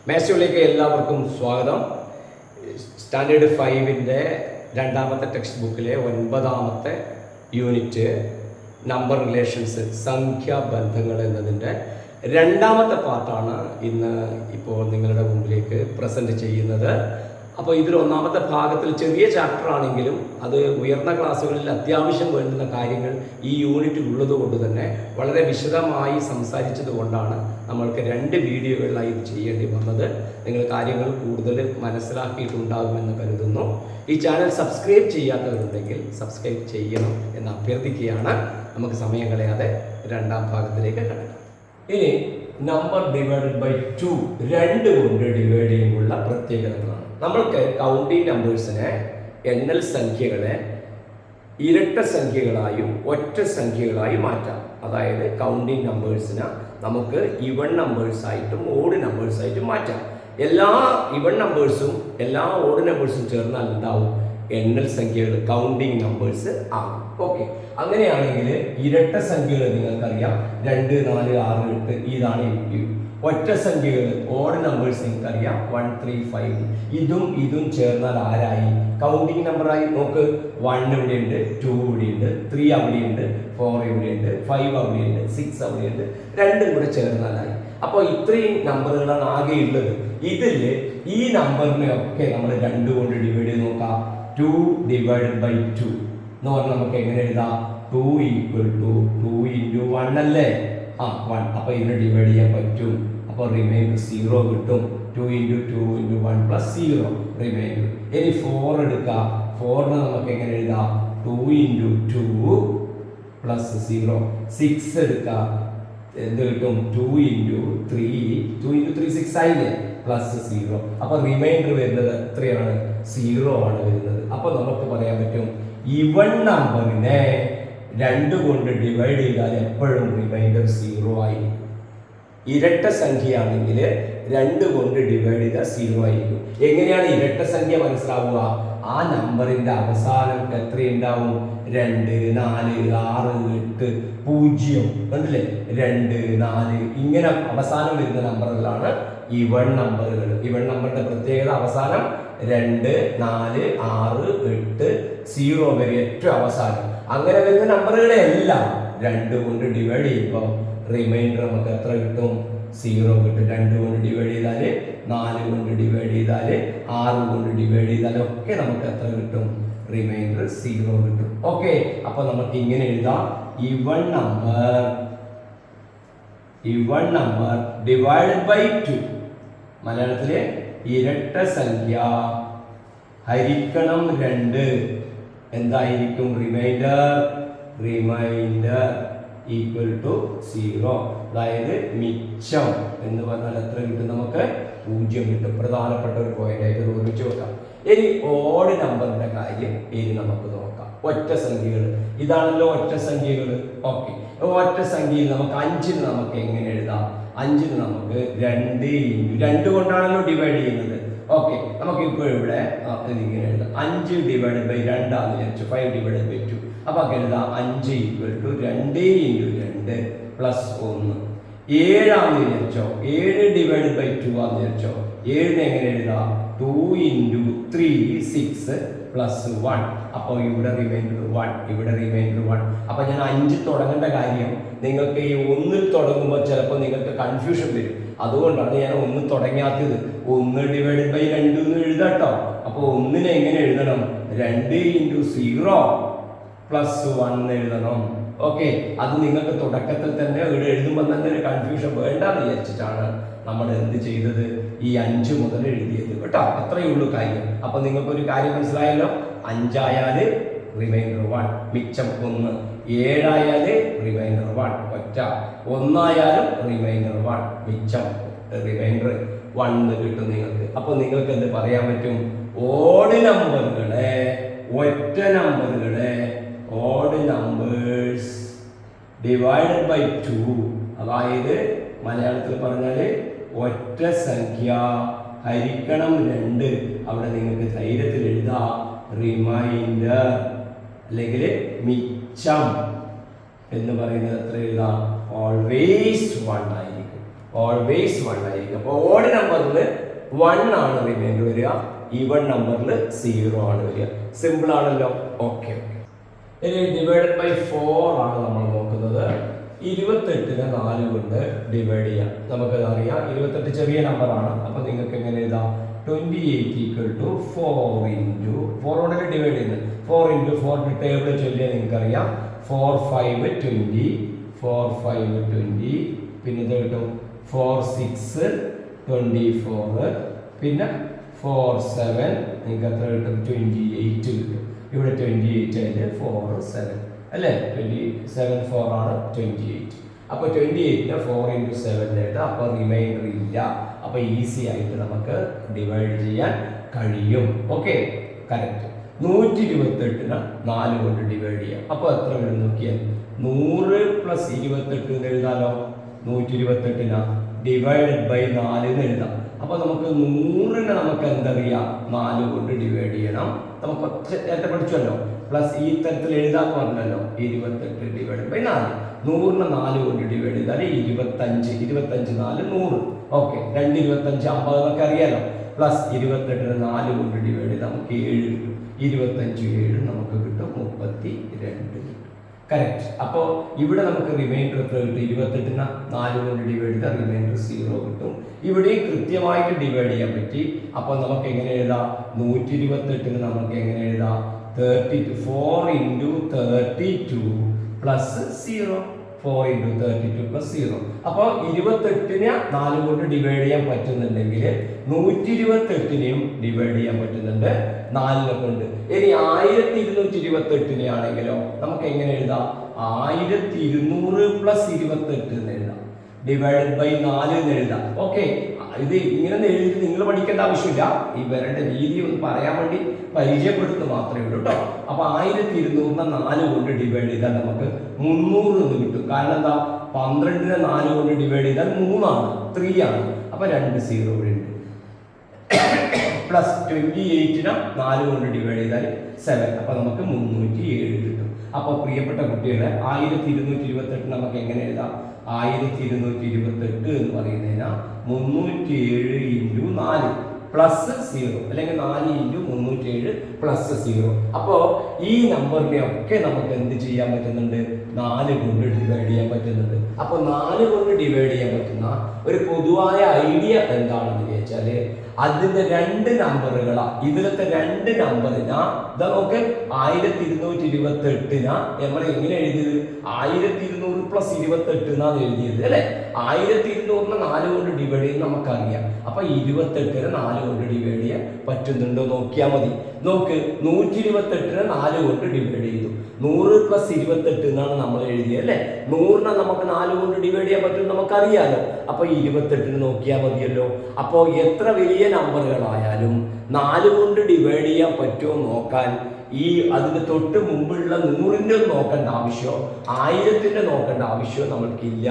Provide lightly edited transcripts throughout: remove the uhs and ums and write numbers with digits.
മേശയിലേക്ക് എല്ലാവർക്കും സ്വാഗതം. സ്റ്റാൻഡേർഡ് 5-ൻ്റെ രണ്ടാമത്തെ ടെക്സ്റ്റ് ബുക്കിലെ 9ാമത്തെ യൂണിറ്റ് നമ്പർ റിലേഷൻസ്, സംഖ്യാബന്ധങ്ങൾ എന്നതിൻ്റെ രണ്ടാമത്തെ പാർട്ടാണ് ഇപ്പോൾ നിങ്ങളുടെ മുമ്പിലേക്ക് പ്രസൻറ്റ് ചെയ്യുന്നത്. അപ്പോൾ ഇതിൽ ഒന്നാമത്തെ ഭാഗത്തിൽ ചെറിയ ചാപ്റ്റർ ആണെങ്കിലും അത് ഉയർന്ന ക്ലാസ്സുകളിൽ അത്യാവശ്യം വേണ്ടുന്ന കാര്യങ്ങൾ ഈ യൂണിറ്റിൽ ഉള്ളത് കൊണ്ട് തന്നെ വളരെ വിശദമായി സംസാരിച്ചത് കൊണ്ടാണ് നമ്മൾക്ക് 2 വീഡിയോകളിലായി ഇത് ചെയ്യേണ്ടി വന്നത്. നിങ്ങൾ കാര്യങ്ങൾ കൂടുതൽ മനസ്സിലാക്കിയിട്ടുണ്ടാകുമെന്ന് കരുതുന്നു. ഈ ചാനൽ സബ്സ്ക്രൈബ് ചെയ്യാത്തവരുണ്ടെങ്കിൽ സബ്സ്ക്രൈബ് ചെയ്യണം എന്ന് അഭ്യർത്ഥിക്കുകയാണ്. നമുക്ക് സമയം കളയാതെ രണ്ടാം ഭാഗത്തിലേക്ക് കടക്കാം. ഇനി നമ്പർ ഡിവൈഡഡ് ബൈ 2, 2 കൊണ്ട് ഡിവൈഡ് ചെയ്യുമ്പോഴുള്ള പ്രത്യേകതകളാണ്. നമ്മൾക്ക് കൗണ്ടിങ് നമ്പേഴ്സിനെ, എണ്ണൽ സംഖ്യകളെ ഇരട്ട സംഖ്യകളായും ഒറ്റ സംഖ്യകളായും മാറ്റാം. അതായത് കൗണ്ടിങ് നമ്പേഴ്സിനെ നമുക്ക് ഇവൺ നമ്പേഴ്സായിട്ടും ഓഡ് നമ്പേഴ്സായിട്ടും മാറ്റാം. എല്ലാ ഇവൺ നമ്പേഴ്സും എല്ലാ ഓഡ് നമ്പേഴ്സും ചേർന്നാൽ ഉണ്ടാവും എണ്ണൽ സംഖ്യകൾ, കൗണ്ടിങ് നമ്പേഴ്സ് ആകും. ഓക്കെ, അങ്ങനെയാണെങ്കിൽ ഇരട്ട സംഖ്യകൾ നിങ്ങൾക്കറിയാം 2, 4, 6, 8 ഇതാണ് എനിക്ക്. ഒറ്റ സംഖ്യകൾ ഓഡ് നമ്പേഴ്സ് നിങ്ങൾക്കറിയാം 1, 3, 5. ഇതും ചേർന്നാൽ ആരായി? കൗണ്ടിങ് നമ്പറായി. നോക്ക്, 1 ഇവിടെയുണ്ട്, 2 ഇവിടെയുണ്ട്, 3 അവിടെയുണ്ട്, 4 ഇവിടെയുണ്ട്, 5 അവിടെയുണ്ട്, 6 അവിടെയുണ്ട്. 2 കൂടെ ചേർന്നാലായി. അപ്പോൾ ഇത്രയും നമ്പറുകളാണ് ആകെ ഉള്ളത്. ഇതിൽ ഈ നമ്പറിനെ ഒക്കെ നമ്മൾ 2 കൊണ്ട് ഡിവൈഡ് ചെയ്ത് നോക്കാം. 2 ഡിവൈഡഡ് ബൈ 2 എന്ന് പറഞ്ഞാൽ നമുക്ക് എങ്ങനെ എഴുതാം? 2 = 2 × 1 അല്ലേ? 1. അപ്പോൾ ഇതിനെ ഡിവൈഡ് ചെയ്യാൻ പറ്റും. അപ്പോൾ റിമൈൻഡർ 0 കിട്ടും. 2 × 2 × 1 + 0 റിമൈൻഡർ. ഇനി 4 എടുക്കാം. 4നെ നമുക്ക് എങ്ങനെ എഴുതാം? 2 × 2 + 0. 6 എടുക്കാം. എന്ത് കിട്ടും? 2 × 3 6 ആയില്ലേ? +0. അപ്പോൾ റിമൈൻഡർ വരുന്നത് എത്രയാണ്? 0 ആണ് വരുന്നത്. അപ്പോൾ നമുക്ക് പറയാൻ പറ്റും ഇവൺ നമ്പറിനെ 2 കൊണ്ട് ഡിവൈഡ് ചെയ്താൽ എപ്പോഴും റിമൈൻഡർ 0 ആയിരിക്കും. ഇരട്ട സംഖ്യയാണെങ്കിൽ 2 കൊണ്ട് ഡിവൈഡ് ചെയ്താൽ 0 ആയിരിക്കും. എങ്ങനെയാണ് ഇരട്ട സംഖ്യ മനസ്സിലാവുക? ആ നമ്പറിന്റെ അവസാനം എത്രയുണ്ടാവും? 2, 4, 6, 8, 0 കണ്ടില്ലേ? 2, 4 ഇങ്ങനെ അവസാനം വരുന്ന നമ്പറുകളാണ് ഇവൺ നമ്പറുകൾ. ഇവൺ നമ്പറിന്റെ പ്രത്യേകത അവസാനം 2, 4, 6, 8, 0 വരെ ഏറ്റവും അവസാനം. അങ്ങനെ വരുന്ന നമ്പറുകളെ എല്ലാം 2 കൊണ്ട് ഡിവൈഡ് ചെയ്യുമ്പോൾ റിമൈൻഡർ നമുക്ക് എത്ര കിട്ടും? 0 കിട്ടും. 2 കൊണ്ട് ഡിവൈഡ് ചെയ്താൽ, 4 കൊണ്ട് ഡിവൈഡ് ചെയ്താൽ, 6 കൊണ്ട് ഡിവൈഡ് ചെയ്താൽ ഒക്കെ നമുക്ക് എത്ര കിട്ടും? റിമൈൻഡർ 0 കിട്ടും. ഓക്കെ, അപ്പോൾ നമുക്ക് ഇങ്ങനെ എഴുതാം: ഇവൺ നമ്പർ ഡിവൈഡഡ് ബൈ 2. മലയാളത്തിലെ ഇരട്ട സംഖ്യ ഹരിക്കണം 2 എന്തായിരിക്കും? റിമൈൻഡർ = 0. അതായത് മിച്ചം എന്ന് പറഞ്ഞാൽ എത്ര കിട്ടും? നമുക്ക് 0 കിട്ടും. പ്രധാനപ്പെട്ട ഒരു പോയിന്റ് ആയിട്ട് ഓർമ്മിച്ച് വെക്കാം. ഇനി ഓഡ് നമ്പറിന്റെ കാര്യം ഇനി നമുക്ക് നോക്കാം. ഒറ്റ സംഖ്യകൾ ഇതാണല്ലോ ഒറ്റ സംഖ്യകൾ. ഓക്കെ, ഒറ്റ സംഖ്യയിൽ നമുക്ക് 5 നമുക്ക് എങ്ങനെ എഴുതാം? 5 നമുക്ക് 2 കൊണ്ടാണല്ലോ ഡിവൈഡ് ചെയ്യുന്നത്. ഓക്കെ, നമുക്കിപ്പോൾ ഇവിടെ ഇങ്ങനെ എഴുതാം. 5 ഡിവൈഡ് ബൈ 2 ആണെന്ന് വിചാരിച്ചു. 5 ഡിവൈഡ് ബൈ 2. അപ്പോൾ എഴുതാം 5 = 2 × 2 + 1. 7 ആണെന്ന് വിചാരിച്ചോ. 7 ഡിവൈഡ് ബൈ 2 ആണെന്ന് വിചാരിച്ചോ. 7നെ എങ്ങനെ എഴുതാം? 2 × 3 6 + 1. അപ്പോൾ ഇവിടെ റിമൈൻഡർ 1, ഇവിടെ റിമൈൻഡർ 1. അപ്പോൾ ഞാൻ 5 തുടങ്ങേണ്ട കാര്യം നിങ്ങൾക്ക് ഈ 1 തുടങ്ങുമ്പോൾ ചിലപ്പോൾ നിങ്ങൾക്ക് കൺഫ്യൂഷൻ വരും. അതുകൊണ്ടാണ് ഞാൻ 1 തുടങ്ങാത്തത്. 1 ഡിവൈഡ് ബൈ 2 എന്ന് എഴുതാട്ടോ. അപ്പോൾ 1നെ എങ്ങനെ എഴുതണം? 2 × 0 + 1 എഴുതണം. ഓക്കെ, അത് നിങ്ങൾക്ക് തുടക്കത്തിൽ തന്നെ ഇവിടെ എഴുതുമ്പോൾ തന്നെ ഒരു കൺഫ്യൂഷൻ വേണ്ടെന്ന് വിചാരിച്ചിട്ടാണ് നമ്മൾ എന്ത് ചെയ്തത്? ഈ 5 മുതൽ എഴുതിയത് കേട്ടോ. അത്രയേ ഉള്ളൂ കാര്യം. അപ്പോൾ നിങ്ങൾക്കൊരു കാര്യം മനസ്സിലായല്ലോ. 5 ആയാൽ റിമൈൻഡർ 1, മിച്ചം 1. 7 ആയാൽ റിമൈൻഡർ 1 ഒറ്റ. 1 ആയാലും റിമൈൻഡർ 1, മിച്ചം റിമൈൻഡർ 1 കിട്ടും നിങ്ങൾക്ക്. അപ്പോൾ നിങ്ങൾക്ക് എന്ത് പറയാൻ പറ്റും? ഓഡ് നമ്പറുകളെ, ഒറ്റ നമ്പറുകളെ, ഓഡ് നമ്പേഴ്സ് ഡിവൈഡഡ് ബൈ 2, അതായത് മലയാളത്തിൽ പറഞ്ഞാൽ ഒറ്റ സംഖ്യ ഹരിക്കണം 2. അവിടെ നിങ്ങൾക്ക് ധൈര്യത്തിൽ എഴുതാം റിമൈൻഡർ അല്ലെങ്കിൽ മിച്ചം എന്ന് പറയുന്നത് എത്ര എഴുതാം? ഓൾവേസ് 1 ആയിരിക്കും. ഓൾവേസ് 1 ആയിരിക്കും. അപ്പോൾ ഓഡ് നമ്പറിൽ 1 ആണ് റിമൈൻഡർ വരിക, ഈവൺ നമ്പറിൽ 0 ആണ് വരിക. സിമ്പിൾ ആണല്ലോ. ഓക്കെ. ഇനി ഡിവൈഡഡ് ബൈ 4 ആണ് നമ്മൾ നോക്കുന്നത്. 28നെ 4 കൊണ്ട് ഡിവൈഡ് ചെയ്യാം. നമുക്കത് അറിയാം, 28 ചെറിയ നമ്പറാണ്. അപ്പോൾ നിങ്ങൾക്ക് എങ്ങനെ എഴുതാം? 28 ഈക്വൽ ടു 4 ഇൻറ്റു 4 കൊണ്ടല്ലേ ഡിവൈഡ് ചെയ്യുന്നത്. 4 ഇൻറ്റു 4 ടേബിൾ ചൊല്ലിയാൽ നിങ്ങൾക്കറിയാം. 4 5 20, 4 5 20, പിന്നെ ഇത് കിട്ടും 4 6 24, പിന്നെ 4 7 നിങ്ങൾക്ക് എത്ര കിട്ടും? 28 കിട്ടും. ഇവിടെ 28 ആയിട്ട് 4 7 അല്ലേ? 27 4 ആണ് 28. അപ്പോൾ 28നെ 4 ഇൻറ്റു 7 ആയിട്ട്, അപ്പോൾ റിമൈൻഡർ ഇല്ല. അപ്പോൾ ഈസി ആയിട്ട് നമുക്ക് ഡിവൈഡ് ചെയ്യാൻ കഴിയും. Okay, correct. 128നെ 4 കൊണ്ട് ഡിവൈഡ് ചെയ്യാം. അപ്പോൾ എത്ര വരും നോക്കിയാൽ 100 പ്ലസ് 28 എന്ന് എഴുതാലോ. 128നെ ഡിവൈഡഡ് ബൈ 4 എന്ന് എഴുതാം. അപ്പോൾ നമുക്ക് 100നെ നമുക്ക് എന്തറിയാം? 4 കൊണ്ട് ഡിവൈഡ് ചെയ്യണം. നമുക്ക് നേരത്തെ പഠിച്ചല്ലോ. പ്ലസ് ഈ തരത്തിൽ എഴുതാന്ന് പറഞ്ഞല്ലോ. 28 ഡിവൈഡ് ബൈ 4. 100നെ 4 കൊണ്ട് ഡിവൈഡ് ചെയ്താൽ 25. 25 4 100. ഓക്കെ, 2 25 50 എന്നൊക്കെ അറിയാലോ. പ്ലസ് 28നെ 4 കൊണ്ട് ഡിവൈഡ് ചെയ്താൽ നമുക്ക് 7 കിട്ടും. 25 7 നമുക്ക് കിട്ടും 32 കിട്ടും. കറക്റ്റ്. അപ്പോൾ ഇവിടെ നമുക്ക് റിമൈൻഡർ എത്ര കിട്ടും? 28നെ 4 കൊണ്ട് ഡിവൈഡ് ചെയ്താൽ റിമൈൻഡർ 0 കിട്ടും. ഇവിടെയും കൃത്യമായിട്ട് ഡിവൈഡ് ചെയ്യാൻ പറ്റി. അപ്പോൾ നമുക്ക് എങ്ങനെ എഴുതാം? 128ന് നമുക്ക് എങ്ങനെ എഴുതാം? 4 ഇൻറ്റു 32 പ്ലസ് 0. 4 into 32 plus 0. അപ്പോൾ 28നെ 4 കൊണ്ട് ഡിവൈഡ് ചെയ്യാൻ പറ്റുന്നുണ്ടെങ്കിൽ 128നെയും ഡിവൈഡ് ചെയ്യാൻ പറ്റുന്നുണ്ട് 4നെ കൊണ്ട്. ഇനി 1228നെ ആണെങ്കിലോ നമുക്ക് എങ്ങനെ എഴുതാം? 1200 പ്ലസ് 28 എന്ന് എഴുതാം. ഡിവൈഡഡ് ബൈ 4 എന്ന് എഴുതാം. ഓക്കെ, ഇത് ഇങ്ങനെ എഴുതി നിങ്ങൾ പഠിക്കേണ്ട ആവശ്യമില്ല. ഈ വരേണ്ട രീതി ഒന്ന് പറയാൻ വേണ്ടി പരിചയപ്പെടുത്തുക മാത്രമേ ഉള്ളൂ കേട്ടോ. അപ്പൊ 1200നെ 4 കൊണ്ട് ഡിവൈഡ് ചെയ്താൽ നമുക്ക് 300 എന്ന് കിട്ടും. കാരണം എന്താ? 12നെ 4 കൊണ്ട് ഡിവൈഡ് ചെയ്താൽ 3 ആണ്, 3 ആണ്. അപ്പൊ 2 0 ഇവിടെ ഉണ്ട്. പ്ലസ് 28നെ 4 കൊണ്ട് ഡിവൈഡ് ചെയ്താൽ 7. അപ്പൊ നമുക്ക് 307 കിട്ടും. അപ്പൊ പ്രിയപ്പെട്ട കുട്ടികളെ 1228 നമുക്ക് എങ്ങനെ എഴുതാം? 1228 എന്ന് പറയുന്നതിനാ 307 ഇൻറ്റു 4 പ്ലസ് 0, അല്ലെങ്കിൽ 4 ഇൻറ്റു 307 പ്ലസ് 0. അപ്പോൾ ഈ നമ്പറിനെ ഒക്കെ നമുക്ക് എന്ത് ചെയ്യാൻ പറ്റുന്നുണ്ട്? 4 കൊണ്ട് ഡിവൈഡ് ചെയ്യാൻ പറ്റുന്നുണ്ട്. അപ്പോൾ 4 കൊണ്ട് ഡിവൈഡ് ചെയ്യാൻ പറ്റുന്ന ഒരു പൊതുവായ ഐഡിയ എന്താണെന്ന് വെച്ചാൽ അതിന്റെ 2 നമ്പറുകളാ. ഇതിലത്തെ 2 നമ്പറിനാ ഇതാ നോക്ക്. 1228 നമ്മൾ എങ്ങനെ എഴുതിയത്? 1200 പ്ലസ് 28 എന്നാണ് എഴുതിയത് അല്ലെ? 1200നെ 4 കൊണ്ട് ഡിവൈഡ് ചെയ്യുന്നത് നമുക്കറിയാം. അപ്പൊ 28നെ 4 കൊണ്ട് ഡിവൈഡ് ചെയ്യാൻ പറ്റുന്നുണ്ടോ നോക്കിയാൽ മതി. നോക്ക്, 128നെ 4 കൊണ്ട് ഡിവൈഡ് ചെയ്തു. 100 പ്ലസ് 28 എന്നാണ് നമ്മൾ എഴുതിയത് അല്ലെ? 100നെ നമുക്ക് 4 കൊണ്ട് ഡിവൈഡ് ചെയ്യാൻ പറ്റും നമുക്കറിയാലോ. അപ്പൊ 28ന് നോക്കിയാൽ മതിയല്ലോ. അപ്പോൾ എത്ര വലിയ നമ്പറുകളായാലും 4 കൊണ്ട് ഡിവൈഡ് ചെയ്യാൻ പറ്റുമോ നോക്കാൻ ഈ അതിന്റെ തൊട്ട് മുമ്പുള്ള 100ന്റെ നോക്കേണ്ട ആവശ്യമോ 1000ന്റെ നോക്കേണ്ട ആവശ്യമോ നമ്മൾക്കില്ല.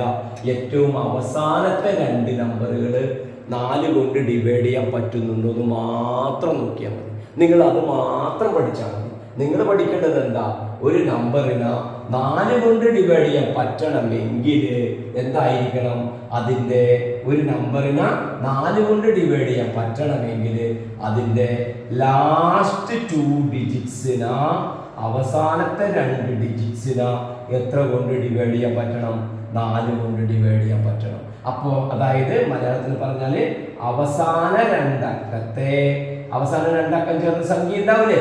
ഏറ്റവും അവസാനത്തെ 2 നമ്പറുകൾ 4 കൊണ്ട് ഡിവൈഡ് ചെയ്യാൻ പറ്റുന്നുണ്ടോ എന്ന് മാത്രം നോക്കിയാൽ മതി. നിങ്ങൾ അത് മാത്രം പഠിച്ചാൽ മതി. നിങ്ങൾ പഠിക്കേണ്ടത് എന്താ? ഒരു നമ്പറിന് 4 കൊണ്ട് ഡിവൈഡ് ചെയ്യാൻ പറ്റണമെങ്കിൽ എന്തായിരിക്കണം? അതിൻ്റെ ഒരു നമ്പറിന് 4 കൊണ്ട് ഡിവൈഡ് ചെയ്യാൻ പറ്റണമെങ്കിൽ അതിൻ്റെ ലാസ്റ്റ് 2 ഡിജിറ്റ്സിന്, അവസാനത്തെ 2 ഡിജിറ്റ്സിന് എത്ര കൊണ്ട് ഡിവൈഡ് ചെയ്യാൻ പറ്റണം? 4 കൊണ്ട് ഡിവൈഡ് ചെയ്യാൻ പറ്റണം. അപ്പോൾ അതായത് മലയാളത്തിൽ പറഞ്ഞാൽ അവസാന 2 അക്കത്തെ, അവസാന 2 അക്കം ചേർന്ന സംഖ്യ ഉണ്ടാവില്ലേ,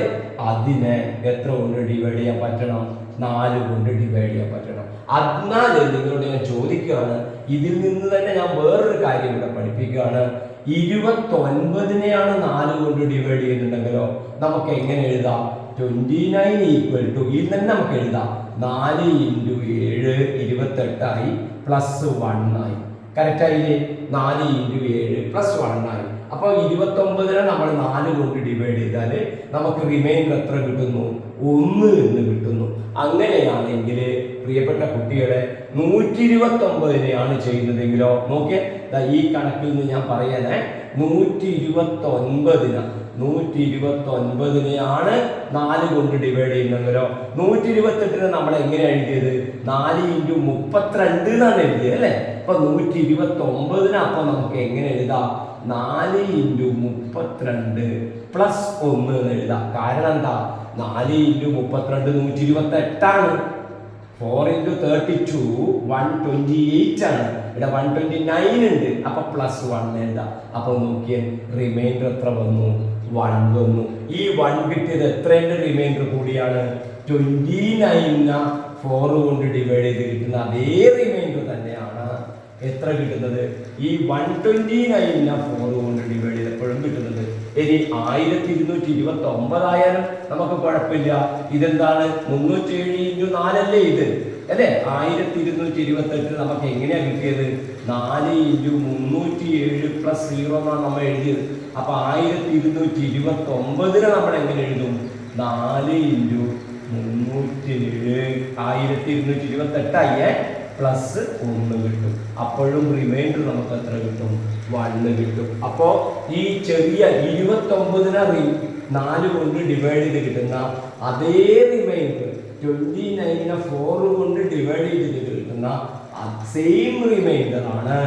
അതിനെ എത്ര കൊണ്ട് ഡിവൈഡ് ചെയ്യാൻ പറ്റണം? 4 കൊണ്ട് ഡിവൈഡ് ചെയ്യാൻ പറ്റണം. അതിനാൽ നിങ്ങളോട് ഞാൻ ചോദിക്കുകയാണ്, ഇതിൽ നിന്ന് തന്നെ ഞാൻ വേറൊരു കാര്യം ഇവിടെ പഠിപ്പിക്കുകയാണ്. 29നെയാണ് 4 കൊണ്ട് ഡിവൈഡ് ചെയ്യുന്നുണ്ടെങ്കിലോ നമുക്ക് എങ്ങനെ എഴുതാം? 29 ഈക്വൽ ടു, ഇതിൽ തന്നെ നമുക്ക് എഴുതാം 4 ഇൻറ്റു 7 28 ആയി പ്ലസ് 1 ആയി. കറക്റ്റ് ആയില്ലേ? 4 ഇൻറ്റു 7 പ്ലസ് 1 ആയി. അപ്പോൾ 29നെ നമ്മൾ 4 കൊണ്ട് ഡിവൈഡ് ചെയ്താൽ നമുക്ക് റിമൈൻഡർ എത്ര കിട്ടുന്നു? 1 എന്ന് കിട്ടുന്നു. അങ്ങനെയാണെങ്കിൽ പ്രിയപ്പെട്ട കുട്ടികളെ 129നെയാണ് ചെയ്യുന്നതെങ്കിലോ നോക്കിയേ, ഈ കണക്കിൽ നിന്ന് ഞാൻ പറയാനേ, 129നെയാണ് 4 കൊണ്ട് ഡിവൈഡ് ചെയ്യുന്നെങ്കിലോ 128നെ നമ്മൾ എങ്ങനെ എഴുതിയത്? 4 ഇൻറ്റു 32 എന്നാണ് എഴുതിയത് അല്ലേ? ഇപ്പൊ 129 അപ്പൊ നമുക്ക് എങ്ങനെ എഴുതാം? 4 × 32 പ്ലസ് 1 എന്ന് എഴുതാം. കാരണം എന്താ? 4 × 32 128 ആണ്. 4 × 32 128 ആണ്. ഇവിടെ 129 ഉണ്ട്. അപ്പൊ പ്ലസ് 1 എഴുതാം. അപ്പൊ നോക്കിയേ, റിമൈൻഡർ എത്ര വന്നു? 1 വന്നു. ഈ 1 കിട്ടിയത് എത്രയുടെ റിമൈൻഡർ കൂടിയാണ്? 29 4 കൊണ്ട് ഡിവൈഡ് ചെയ്ത് കിട്ടുന്ന അതേ റിമൈൻഡർ തന്നെയാണ് എത്ര കിട്ടുന്നത്? ഈ 129 4 കൊണ്ട് ഡിവൈഡ് ചെയ്തപ്പോഴും കിട്ടുന്നത്. ഇനി 1229 ആയാലും നമുക്ക് കുഴപ്പമില്ല. ഇതെന്താണ്? 307 × 4 അല്ലേ ഇത്, അല്ലേ? 1228 നമുക്ക് എങ്ങനെയാ കിട്ടിയത്? 4 × 307 പ്ലസ് 0 എന്നാണ് നമ്മൾ എഴുതിയത്. അപ്പൊ 1229 നമ്മൾ എങ്ങനെ എഴുതും? 4 × 307 1228 ആയേ പ്ലസ് 1 കിട്ടും. അപ്പോഴും റിമൈൻഡർ നമുക്ക് എത്ര കിട്ടും? 1 കിട്ടും. അപ്പോ ഈ ചെറിയ 29 4 കൊണ്ട് ഡിവൈഡ് ചെയ്ത് കിട്ടുന്ന അതേ റിമൈൻഡർ 29 4 കൊണ്ട് ഡിവൈഡ് ചെയ്ത് കിട്ടുന്ന സെയിം റിമൈൻഡർ ആണ്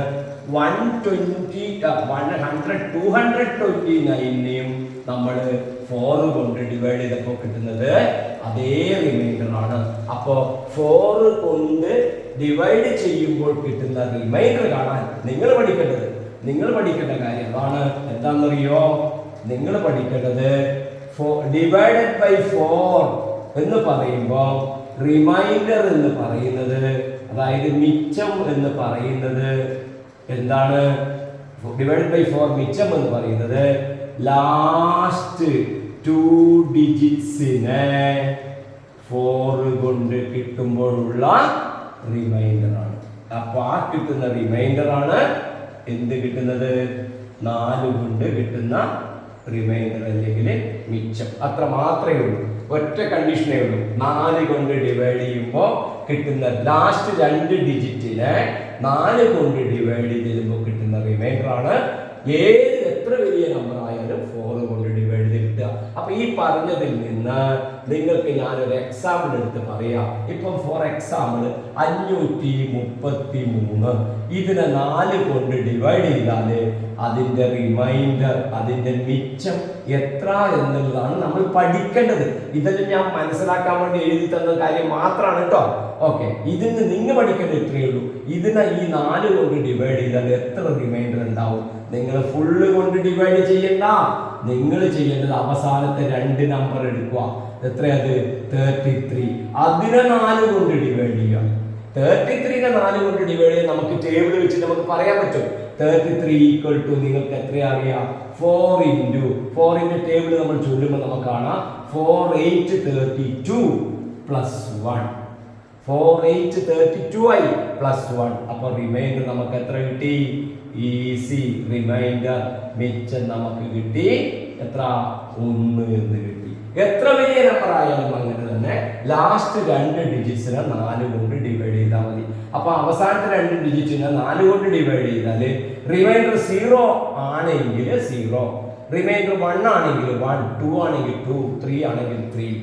229നെയും നമ്മൾ 4 കൊണ്ട് ഡിവൈഡ് ചെയ്തപ്പോൾ കിട്ടുന്നത് അതേ റിമൈൻഡർ ആണ്. അപ്പോ 4 കൊണ്ട് ഡിവൈഡ് ചെയ്യുമ്പോൾ കിട്ടുന്ന റിമൈൻഡർ കാണാൻ നിങ്ങൾ പഠിക്കേണ്ട കാര്യം അതാണ്. എന്താണെന്നറിയോ? നിങ്ങൾ പഠിക്കേണ്ടത് ഡിവൈഡഡ് ബൈ 4 എന്ന് പറയുമ്പോൾ റിമൈൻഡർ എന്ന് പറയുന്നത്, അതായത് മിച്ചം എന്ന് പറയുന്നത് എന്താണ്? ഡിവൈഡഡ് ബൈ 4 മിച്ചം എന്ന് പറയുന്നത് ലാസ്റ്റ് 2 ഡിജിറ്റ്സിനെ 4 കൊണ്ട് കിട്ടുമ്പോഴുള്ള റിമൈൻഡർ ആണ്. അപ്പൊ ആ കിട്ടുന്ന റിമൈൻഡർ ആണ് എന്ത് കിട്ടുന്നത്? 4 കൊണ്ട് കിട്ടുന്ന റിമൈൻഡർ അല്ലെങ്കിൽ മിച്ചം. അത്ര മാത്രമേ ഉള്ളൂ. ഒറ്റ കണ്ടീഷനേ ഉള്ളൂ. 4 കൊണ്ട് ഡിവൈഡ് ചെയ്യുമ്പോൾ കിട്ടുന്ന ലാസ്റ്റ് 2 ഡിജിറ്റിനെ 4 കൊണ്ട് ഡിവൈഡ് ചെയ്യുമ്പോൾ കിട്ടുന്ന റിമൈൻഡർ ആണ് എത്ര വലിയ നമ്പർ ആയാലും 4 കൊണ്ട് ഡിവൈഡ് ചെയ്ത് കിട്ടുക. അപ്പൊ ഈ പറഞ്ഞതിൽ നിന്ന് നിങ്ങൾക്ക് ഞാനൊരു എക്സാമ്പിൾ എടുത്ത് പറയാം. ഇപ്പം ഫോർ എക്സാമ്പിൾ 533 ഇതിനെ 4 കൊണ്ട് ഡിവൈഡ് ചെയ്താൽ അതിന്റെ റിമൈൻഡർ, അതിന്റെ മിച്ചം എത്ര എന്നുള്ളതാണ് നമ്മൾ പഠിക്കേണ്ടത്. ഇതെല്ലാം ഞാൻ മനസ്സിലാക്കാൻ വേണ്ടി എഴുതി തന്ന കാര്യം മാത്രമാണ് കേട്ടോ. ഓക്കെ, ഇതിന് നിങ്ങൾ പഠിക്കേണ്ട ഇത്രയേ ഉള്ളൂ. ഇതിനെ ഈ 4 കൊണ്ട് ഡിവൈഡ് ചെയ്താൽ എത്ര റിമൈൻഡർ ഉണ്ടാവും? നിങ്ങൾ ഫുള്ള് കൊണ്ട് ഡിവൈഡ് ചെയ്യണ്ട. നിങ്ങൾ ചെയ്യേണ്ടത് അവസാനത്തെ 2 നമ്പർ എടുക്കുക. എത്രയത്? 33. അതിനെ 4 കൊണ്ട് ഡിവൈഡ് ചെയ്യുക. 33നെ 4 കൊണ്ട് ഡിവൈഡ് ചെയ്യാൻ നമുക്ക് ടേബിൾ വെച്ച് നമുക്ക് പറയാൻ പറ്റും. 33 ഈക്വൽ ടു നിങ്ങൾക്ക് എത്ര അറിയാം? 4 × 4ന്റെ ടേബിൾ നമ്മൾ ചൊല്ലുമ്പോൾ നമുക്ക് കാണാം 4 8 32 പ്ലസ് 1. 4 8 32 ആയി പ്ലസ് 1. അപ്പൊ റിമൈൻഡർ നമുക്ക് എത്ര കിട്ടി? ഈസി റിമൈൻഡർ മിച്ചം നമുക്ക് കിട്ടി എത്ര? 1 എന്ന് കിട്ടി. എത്ര വലിയ നമ്പർ ആയാലും അങ്ങനെ തന്നെ ലാസ്റ്റ് 2 ഡിജിറ്റ്സിനെ 4 കൊണ്ട് ഡിവൈഡ് ചെയ്താൽ മതി. അപ്പൊ അവസാനത്തെ 2 ഡിജിറ്റിനെ 4 കൊണ്ട് ഡിവൈഡ് ചെയ്താൽ റിമൈൻഡർ 0 ആണെങ്കിൽ 0, റിമൈൻഡർ 1 ആണെങ്കിൽ 1, 2 ആണെങ്കിൽ 2, 3 ആണെങ്കിൽ 3.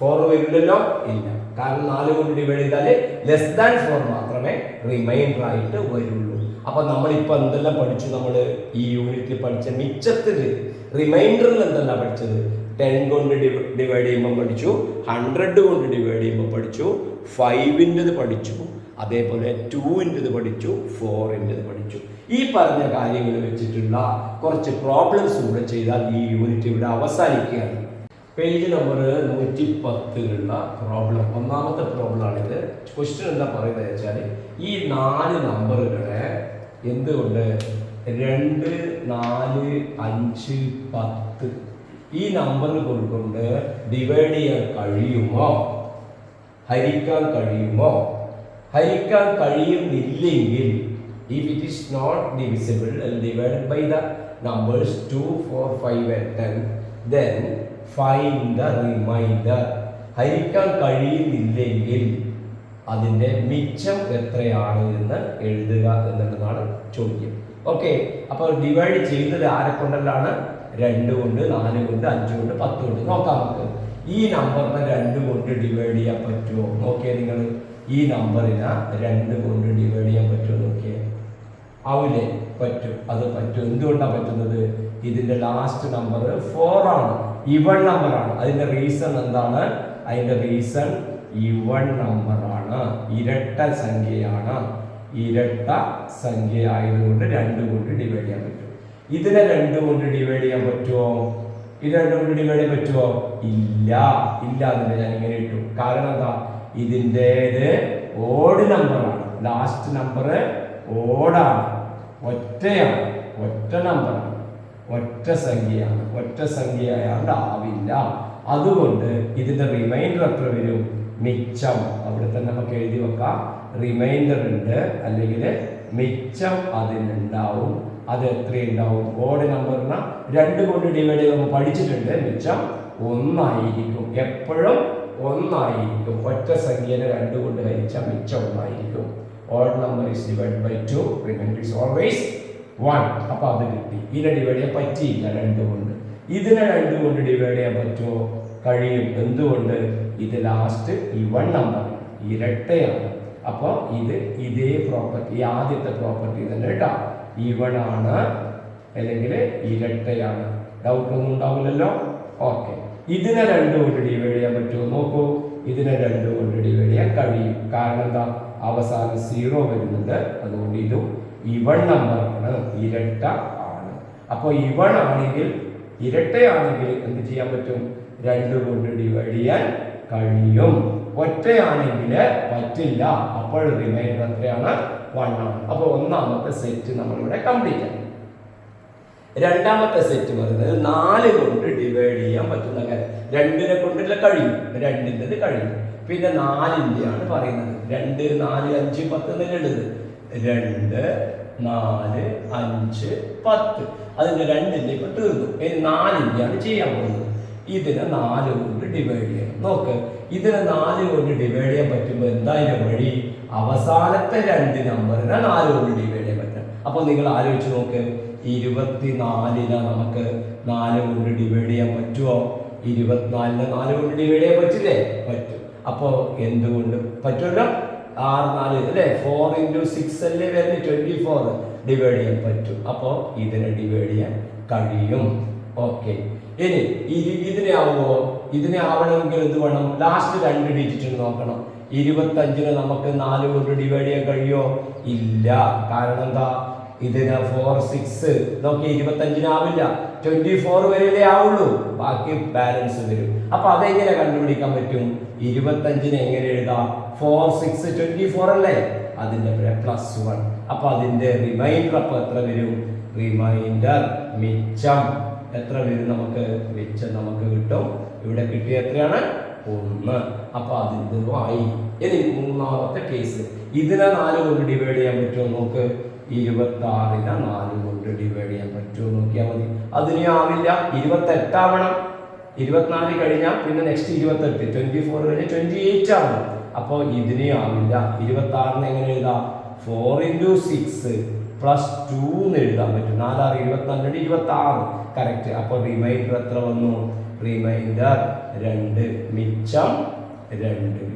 4 വരില്ലല്ലോ? ഇല്ല. കാരണം 4 കൊണ്ട് ഡിവൈഡ് ചെയ്താൽ ലെസ് ദാൻ 4 മാത്രമേ റിമൈൻഡർ ആയിട്ട് വരുള്ളൂ. അപ്പൊ നമ്മളിപ്പോ എന്തെല്ലാം പഠിച്ചു? നമ്മൾ ഈ യൂണിറ്റിൽ പഠിച്ച മിച്ചത്തിൽ റിമൈൻഡറിൽ എന്തെല്ലാം പഠിച്ചത്? 10 കൊണ്ട് ഡിവൈഡ് ചെയ്യുമ്പോൾ പഠിച്ചു, 100 കൊണ്ട് ഡിവൈഡ് ചെയ്യുമ്പോൾ പഠിച്ചു, 5ൻ്റെത് പഠിച്ചു, അതേപോലെ 2ൻ്റെത് പഠിച്ചു, 4ൻ്റെത് പഠിച്ചു. ഈ പറഞ്ഞ കാര്യങ്ങൾ വെച്ചിട്ടുള്ള കുറച്ച് പ്രോബ്ലംസ് കൂടെ ചെയ്താൽ ഈ യൂണിറ്റ് ഇവിടെ അവസാനിക്കുകയാണ്. പേജ് നമ്പർ 110ലുള്ള പ്രോബ്ലം, ഒന്നാമത്തെ പ്രോബ്ലം ആണിത്. ക്വസ്റ്റ്യൻ എന്താ പറയുന്നത് വെച്ചാൽ ഈ 4 നമ്പറുകളെ എന്തുകൊണ്ട് 2, 4, 5, 10 ഈ നമ്പറുകൾ കൊണ്ട് ഡിവൈഡ് ചെയ്യാൻ കഴിയുമോ, ഹരിക്കാൻ കഴിയുമോ? ഹരിക്കാൻ കഴിയുന്നില്ലെങ്കിൽ, if it is not divisible and divided by the numbers 2, 4, 5 and 10, then find the remainder. ഹരിക്കാൻ കഴിയുന്നില്ലെങ്കിൽ അതിൻ്റെ മിച്ചം എത്രയാണ് എന്ന് എഴുതുക എന്നുള്ളതാണ് ചോദ്യം. ഓക്കെ, അപ്പോൾ ഡിവൈഡ് ചെയ്യുന്നത് ആരെ കൊണ്ടെല്ലാണ്? 2 കൊണ്ട്, 4 കൊണ്ട്, 5 കൊണ്ട്, 10 കൊണ്ട്. നോക്കാം നമുക്ക്. ഈ നമ്പറിനെ 2 കൊണ്ട് ഡിവൈഡ് ചെയ്യാൻ പറ്റുമോ? നോക്കിയേ നിങ്ങൾ. ഈ നമ്പറിനെ 2 കൊണ്ട് ഡിവൈഡ് ചെയ്യാൻ പറ്റുമോ നോക്കിയേ. ആവില്ലേ? പറ്റും, അത് പറ്റും. എന്തുകൊണ്ടാണ് പറ്റുന്നത്? ഇതിന്റെ ലാസ്റ്റ് നമ്പർ 4 ആണ്, ഈവൺ നമ്പർ ആണ്. അതിന്റെ റീസൺ എന്താണ്? അതിന്റെ റീസൺ ഈവൺ നമ്പർ ആണ്, ഇരട്ട സംഖ്യയാണ്. ഇരട്ട സംഖ്യ ആയതുകൊണ്ട് 2 കൊണ്ട് ഡിവൈഡ് ചെയ്യാൻ പറ്റും. ഇതിനെ 2 കൊണ്ട് ഡിവൈഡ് ചെയ്യാൻ പറ്റുമോ? ഇത് 2 കൊണ്ട് ഡിവൈഡ് ചെയ്യാൻ പറ്റുമോ? ഇല്ല, ഇല്ല. അതിന് ഞാൻ ഇങ്ങനെ ഇട്ടു. കാരണം എന്താ? ഇതിൻ്റെത് ഓഡ് നമ്പറാണ്, ലാസ്റ്റ് നമ്പർ ഓടാണ്, ഒറ്റയാണ്, ഒറ്റ നമ്പറാണ്, ഒറ്റ സംഖ്യയാണ്. ഒറ്റ സംഖ്യ ആയാണ്ട് ആവില്ല. അതുകൊണ്ട് ഇതിന്റെ റിമൈൻഡർ എത്ര വരും? മിച്ചം. അവിടെ തന്നെ നമുക്ക് എഴുതി വെക്കാം, റിമൈൻഡർ ഉണ്ട്, അല്ലെങ്കിൽ മിച്ചം അതിനുണ്ടാവും. അത് എത്രയുണ്ടാവും? ഓഡ് നമ്പറിനെ 2 കൊണ്ട് ഡിവൈഡ് ചെയ്ത് നമ്മൾ പഠിച്ചിട്ടുണ്ട്. മിച്ചം 1 ആയിരിക്കും, എപ്പോഴും 1 ആയിരിക്കും. ഒറ്റ സംഖ്യനെ 2 കൊണ്ട് ഹരിച്ചാൽ മിച്ചം 1 ആയിരിക്കും. Odd number is divide by 2, remainder is always 1. അപ്പൊ അത് കിട്ടി. ഇതിനെ ഡിവൈഡ് ചെയ്യാൻ പറ്റിയില്ല 2 കൊണ്ട്. ഇതിനെ 2 കൊണ്ട് ഡിവൈഡ് ചെയ്യാൻ പറ്റുമോ? കഴിയും. എന്തുകൊണ്ട്? ഇത് ലാസ്റ്റ് ഈവൺ നമ്പർ, ഇരട്ടയാണ്. അപ്പോൾ ഇത് ഇതേ പ്രോപ്പർട്ടി, ആദ്യത്തെ പ്രോപ്പർട്ടി തന്നെ കേട്ടോ. ഈവൺ ആണ് അല്ലെങ്കിൽ ഇരട്ടയാണ്. ഡൗട്ട് ഒന്നും ഉണ്ടാവില്ലല്ലോ? ഓക്കെ. ഇതിനെ 2 കൊണ്ട് ഡിവൈഡ് ചെയ്യാൻ പറ്റുമോ? നോക്കൂ, ഇതിനെ 2 കൊണ്ട് ഡിവൈഡ് ചെയ്യാൻ കഴിയും. കാരണം എന്താ? അവസാനം 0 വരുന്നുണ്ട്. അതുകൊണ്ട് ഇതും ഈവൺ നമ്പർ ആണ്, ഇരട്ട ആണ്. അപ്പോൾ ഈവൺ ആണെങ്കിൽ, ഇരട്ടയാണെങ്കിൽ എന്ത് ചെയ്യാൻ പറ്റും? 2 കൊണ്ട് ഡിവൈഡ് ചെയ്യാൻ കഴിയും. ഒറ്റയാണെങ്കിൽ പറ്റില്ല. അപ്പോൾ റിമൈൻഡർ എത്രയാണ്? 1 ആണ്. അപ്പോൾ ഒന്നാമത്തെ സെറ്റ് നമ്മളിവിടെ കംപ്ലീറ്റ് ആയി. രണ്ടാമത്തെ സെറ്റ് പറയുന്നത് 4 കൊണ്ട് ഡിവൈഡ് ചെയ്യാൻ പറ്റുന്ന കാര്യം. 2നെ കൊണ്ടുള്ള കഴിയും, 2ൻ്റെത് കഴിയും. പിന്നെ 4ൻ്റെയാണ് പറയുന്നത്. 2, 4, 5, 10 എന്നുള്ളത് 2, 4, 5, 10. അതിന്റെ 2ൻ്റെ ഇപ്പൊ തീർന്നു. ഇനി 4ൻ്റെയാണ് ചെയ്യാൻ പോകുന്നത്. ഇതിനെ 4 കൊണ്ട് ഡിവൈഡ് ചെയ്യണം. നോക്ക്, ഇതിനെ 4 കൊണ്ട് ഡിവൈഡ് ചെയ്യാൻ പറ്റുമ്പോൾ എന്തായാലും വഴി അവസാനത്തെ 2 നമ്പറിനെ 4 കൊണ്ട് ഡിവൈഡ് ചെയ്യാൻ പറ്റും. അപ്പൊ നിങ്ങൾ ആലോചിച്ച് നോക്ക്, 24നെ നമുക്ക് 4 കൊണ്ട് ഡിവൈഡ് ചെയ്യാൻ പറ്റുമോ? 24നെ 4 കൊണ്ട് ഡിവൈഡ് ചെയ്യാൻ പറ്റില്ലേ? പറ്റും. അപ്പോ എന്തുകൊണ്ട് പറ്റുമല്ലോ? 6, 4 അല്ലേ? 4 × 6 അല്ലേ വരുന്നത്? 24 ഡിവൈഡ് ചെയ്യാൻ പറ്റും. അപ്പോൾ ഇതിനെ ഡിവൈഡ് ചെയ്യാൻ കഴിയും. ഓക്കെ. ഇനി ഇതിനെ ആവുമോ? ഇതിനെ ആവണമെങ്കിൽ എന്ത് വേണം? ലാസ്റ്റ് 2 ഡിജിറ്റ് നോക്കണം. 25നെ നമുക്ക് 4 കൊണ്ട് ഡിവൈഡ് ചെയ്യാൻ കഴിയുമോ? ഇല്ല. കാരണം എന്താ? ഇതിന് 4, 6 നോക്കി 25ന് ആവില്ല. 24 വരെയല്ലേ ആവുള്ളൂ, ബാക്കി ബാലൻസ് വരും. അപ്പൊ അതെങ്ങനെ കണ്ടുപിടിക്കാൻ പറ്റും? 25നെ എങ്ങനെ എഴുതാം? 4, 6, 24 അല്ലേ? അതിന്റെ +1. അപ്പൊ അതിന്റെ റിമൈൻഡർ അപ്പൊ എത്ര വരും? റിമൈൻഡർ മിച്ചം എത്ര വരും? നമുക്ക് മിച്ചം നമുക്ക് കിട്ടും. ഇവിടെ കിട്ടിയ എത്രയാണ്? 1. അപ്പൊ അതിൻ്റെ ആയി. ഇനി മൂന്നാമത്തെ കേസ്, ഇതിനെ 4 കൊണ്ട് ഡിവൈഡ് ചെയ്യാൻ പറ്റുമോ? നോക്ക്, 26നെ 4 കൊണ്ട് ഡിവൈഡ് ചെയ്യാൻ പറ്റുമോ നോക്കിയാൽ മതി. അതിനെ ആവില്ല, 28 ആവണം. 24 കഴിഞ്ഞാൽ പിന്നെ നെക്സ്റ്റ് 28, 24 കഴിഞ്ഞാൽ 28 ആണ്. അപ്പോൾ ഇതിനെ ആവില്ല. 26നെ എങ്ങനെ എഴുതാം? 4 × 6 + 2 എന്ന് എഴുതാൻ പറ്റും. 4, 6, 24, 26 കറക്റ്റ്. അപ്പോൾ റിമൈൻഡർ എത്ര വന്നു? റിമൈൻഡർ 2, മിച്ചം 2.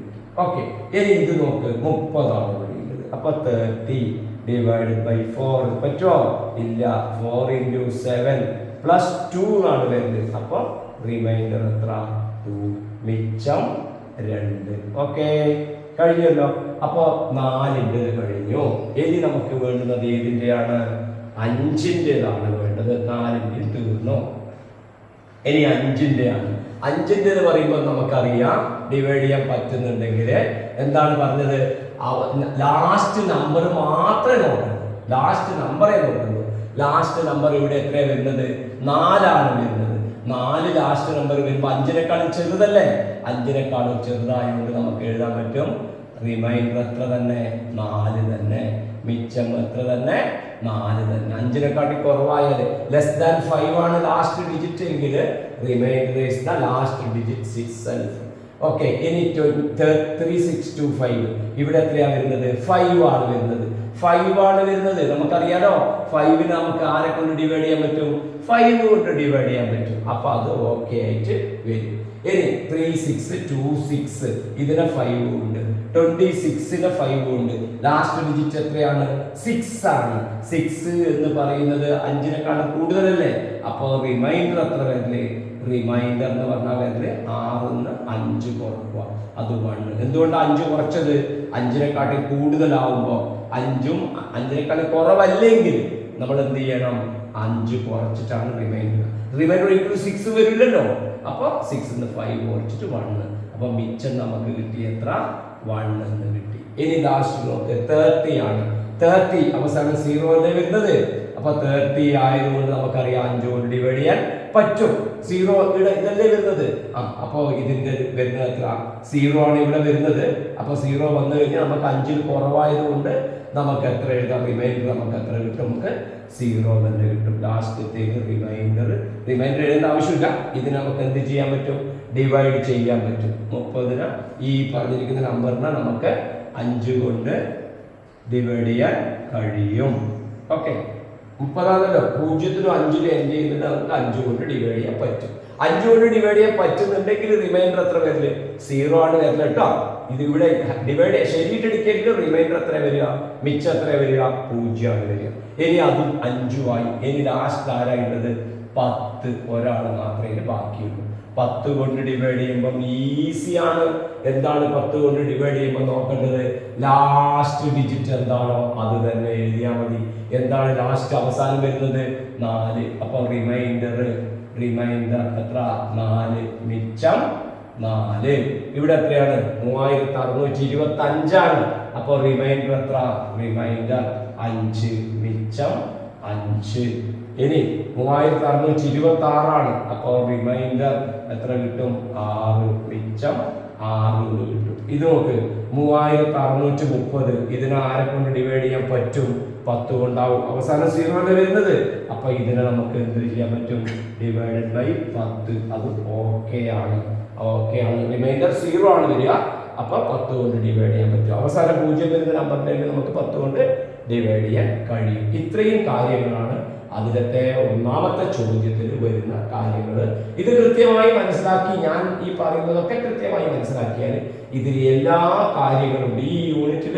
ഓക്കെ. ഇനി ഇത് നോക്ക്, 30 ആണ് പറയുന്നത്. അപ്പൊ 30 ഡിവൈഡ് ബൈ 4 പറ്റുമോ? ഇല്ല. 4 × 7 + 2 ആണ് വരുന്നത്. അപ്പൊ റിമൈൻഡർ എത്ര? 2, മിച്ചം 2. ഓക്കെ, കഴിഞ്ഞല്ലോ. അപ്പൊ 4ൻ്റെ കഴിഞ്ഞു. ഇനി നമുക്ക് വേണ്ടുന്നത് ഏതിൻ്റെയാണ്? 5ൻ്റെതാണ് വേണ്ടത്. 4ൻ്റെ തീർന്നു. ഇനി 5ൻ്റെയാണ്. 5ൻ്റെത് പറയുമ്പോൾ നമുക്കറിയാം ഡിവൈഡ് ചെയ്യാൻ പറ്റുന്നുണ്ടെങ്കിൽ എന്താണ് പറഞ്ഞത്? ലാസ്റ്റ് നമ്പർ മാത്രമേ നോക്കൂ. ലാസ്റ്റ് നമ്പറേ നോക്കുന്നു. ലാസ്റ്റ് നമ്പർ ഇവിടെ എത്രയാണ് വരുന്നത്? 4 ആണ് വരുന്നത്. 4 ലാസ്റ്റ് നമ്പർ വരുമ്പോൾ 5നെക്കാളും ചെറുതല്ലേ? 5നെക്കാളും ചെറുതായതുകൊണ്ട് നമുക്ക് എഴുതാൻ പറ്റും റിമൈൻഡർ എത്ര തന്നെ? 4 തന്നെ. മിച്ചം എത്ര തന്നെ? 4 തന്നെ. 5നെക്കാട്ടി കുറവായാൽ <5 ആണ് ലാസ്റ്റ് ഡിജിറ്റ് എങ്കിൽ reminder is the last digit itself. Okay. ഇനി 3625 ഇവിടെ എത്രയാണ് വരുന്നത്? 5 ആണ് വരുന്നത്. 5 ആണ് വരുന്നത്. നമുക്കറിയാലോ 5നെ നമുക്ക് ആരെ കൊണ്ട് ഡിവൈഡ് ചെയ്യാൻ പറ്റും? 5 കൊണ്ട് ഡിവൈഡ് ചെയ്യാൻ പറ്റും. അപ്പൊ അത് ഓക്കെ ആയിട്ട് വരും. ഇനി 3 6 2 6 ഇതിന് 5 ഉണ്ട്, 26ന് 5 ഉണ്ട്. ലാസ്റ്റ് ഡിജിറ്റ് എത്രയാണ്? 6 ആണ്. 6 എന്ന് പറയുന്നത് 5നേക്കാളും കൂടുതലല്ലേ? അപ്പോൾ റിമൈൻഡർ എത്ര വരില്ലേ? റിമൈൻഡർ എന്ന് പറഞ്ഞാൽ വരില്ലേ 6ന്ന് 5 കുറക്കുക, അത് 1. എന്തുകൊണ്ടാണ് 5 കുറച്ചത്? 5നേക്കാട്ടിൽ കൂടുതലാവുമ്പോൾ 5ഉം 5നേക്കാളും കുറവല്ലെങ്കിൽ നമ്മൾ എന്ത് ചെയ്യണം? 5 കുറച്ചിട്ടാണ് റിമൈൻഡർ. റിമൈൻഡർ ഒരിക്കലും 6 വരില്ലല്ലോ. അപ്പോൾ 6ന്ന് 5 കുറച്ചിട്ട് 1. അപ്പൊ മിച്ചം നമുക്ക് കിട്ടി എത്ര? 1 എന്ന് കിട്ടി. ഇനി ലാസ്റ്റ് നോക്ക് 30 ആണ്. 30 അവസാനം 0 അല്ലേ വരുന്നത്. അപ്പൊ 30 ആയതുകൊണ്ട് നമുക്കറിയാം 5 കൊണ്ട് ഡിവൈഡ് ചെയ്യാൻ പറ്റും. 0 ഇവിടെ ഇതല്ലേ വരുന്നത്. അപ്പൊ ഇതിന്റെ വരുന്നത് എത്ര? 0 ആണ് ഇവിടെ വരുന്നത്. അപ്പൊ 0 വന്നു കഴിഞ്ഞാൽ നമുക്ക് 5ൽ കുറവായതുകൊണ്ട് നമുക്ക് എത്ര എഴുതാം? റിമൈൻഡർ നമുക്ക് എത്ര കിട്ടും? നമുക്ക് 0 തന്നെ കിട്ടും. ലാസ്റ്റത്തേക്ക് റിമൈൻഡർ എഴുതേണ്ട ആവശ്യമില്ല. ഇതിന് നമുക്ക് എന്ത് ചെയ്യാൻ പറ്റും? ഡിവൈഡ് ചെയ്യാൻ പറ്റും. 30ന് ഈ പറഞ്ഞിരിക്കുന്ന നമ്പറിനെ നമുക്ക് 5 കൊണ്ട് ഡിവൈഡ് ചെയ്യാൻ കഴിയും. ഓക്കെ, 30ആണല്ലോ. 0നും 5നും എൻഡ് ചെയ്യുന്നത് നമുക്ക് 5 കൊണ്ട് ഡിവൈഡ് ചെയ്യാൻ പറ്റും. 5 കൊണ്ട് ഡിവൈഡ് ചെയ്യാൻ പറ്റുന്നുണ്ടെങ്കിൽ റിമൈൻഡർ എത്ര വരില്ല? 0 ആണ് വരില്ല കേട്ടോ. ഇത് ഇവിടെ ഡിവൈഡ് ശരിയിട്ട് എടുക്കരുത്. റിമൈൻഡർ എത്ര വരിക? മിച്ചം എത്ര വരിക? 0 ആണ് വരിക. ഇനി അതും 5 ആയി. ഇനി ലാസ്റ്റ് ആരായിട്ടുള്ളത്? 10. ഒരാൾ മാത്രമേ ബാക്കിയുള്ളൂ. 10 കൊണ്ട് ഡിവൈഡ് ചെയ്യുമ്പോൾ ഈസിയാണ്. എന്താണ് 10 കൊണ്ട് ഡിവൈഡ് ചെയ്യുമ്പോൾ നോക്കേണ്ടത്? ലാസ്റ്റ് ഡിജിറ്റ് എന്താണോ അത് തന്നെ എഴുതിയാൽ മതി. എന്താണ് ലാസ്റ്റ് അവസാനം വരുന്നത്? 4. അപ്പൊ റിമൈൻഡർ എത്ര? 4. മിച്ചം 4. ഇവിടെ എത്രയാണ്? 3625 ആണ്. അപ്പൊ റിമൈൻഡർ എത്ര? റിമൈൻഡർ 5. മിച്ചം 5. ഇനി 3626 ആണ്. അപ്പൊ റിമൈൻഡർ എത്ര കിട്ടും? 6. മിച്ചം 6 കിട്ടും. ഇത് നോക്ക് 3630. ഇതിനെ ആരെ കൊണ്ട് ഡിവൈഡ് ചെയ്യാൻ പറ്റും? 10 കൊണ്ടാവും. അവസാനം 0 ആണ് വരുന്നത്. അപ്പൊ ഇതിനെ നമുക്ക് എന്ത് ചെയ്യാൻ പറ്റും? Divided by 10. അത് ഓക്കെ ആണ്. റിമൈൻഡർ 0 ആണ് വരിക. അപ്പൊ 10 കൊണ്ട് ഡിവൈഡ് ചെയ്യാൻ പറ്റും. അവസാനം 0 വരുന്ന നമ്പറിനെ നമുക്ക് 10 കൊണ്ട് ഡിവൈഡ് ചെയ്യാൻ കഴിയും. ഇത്രയും കാര്യങ്ങളാണ് അതിലത്തെ ഒന്നാമത്തെ ചോദ്യത്തിൽ വരുന്ന കാര്യങ്ങൾ. ഇത് കൃത്യമായി മനസ്സിലാക്കി, ഞാൻ ഈ പറയുന്നതൊക്കെ കൃത്യമായി മനസ്സിലാക്കിയാൽ ഇതിൽ എല്ലാ കാര്യങ്ങളും ഈ യൂണിറ്റിൽ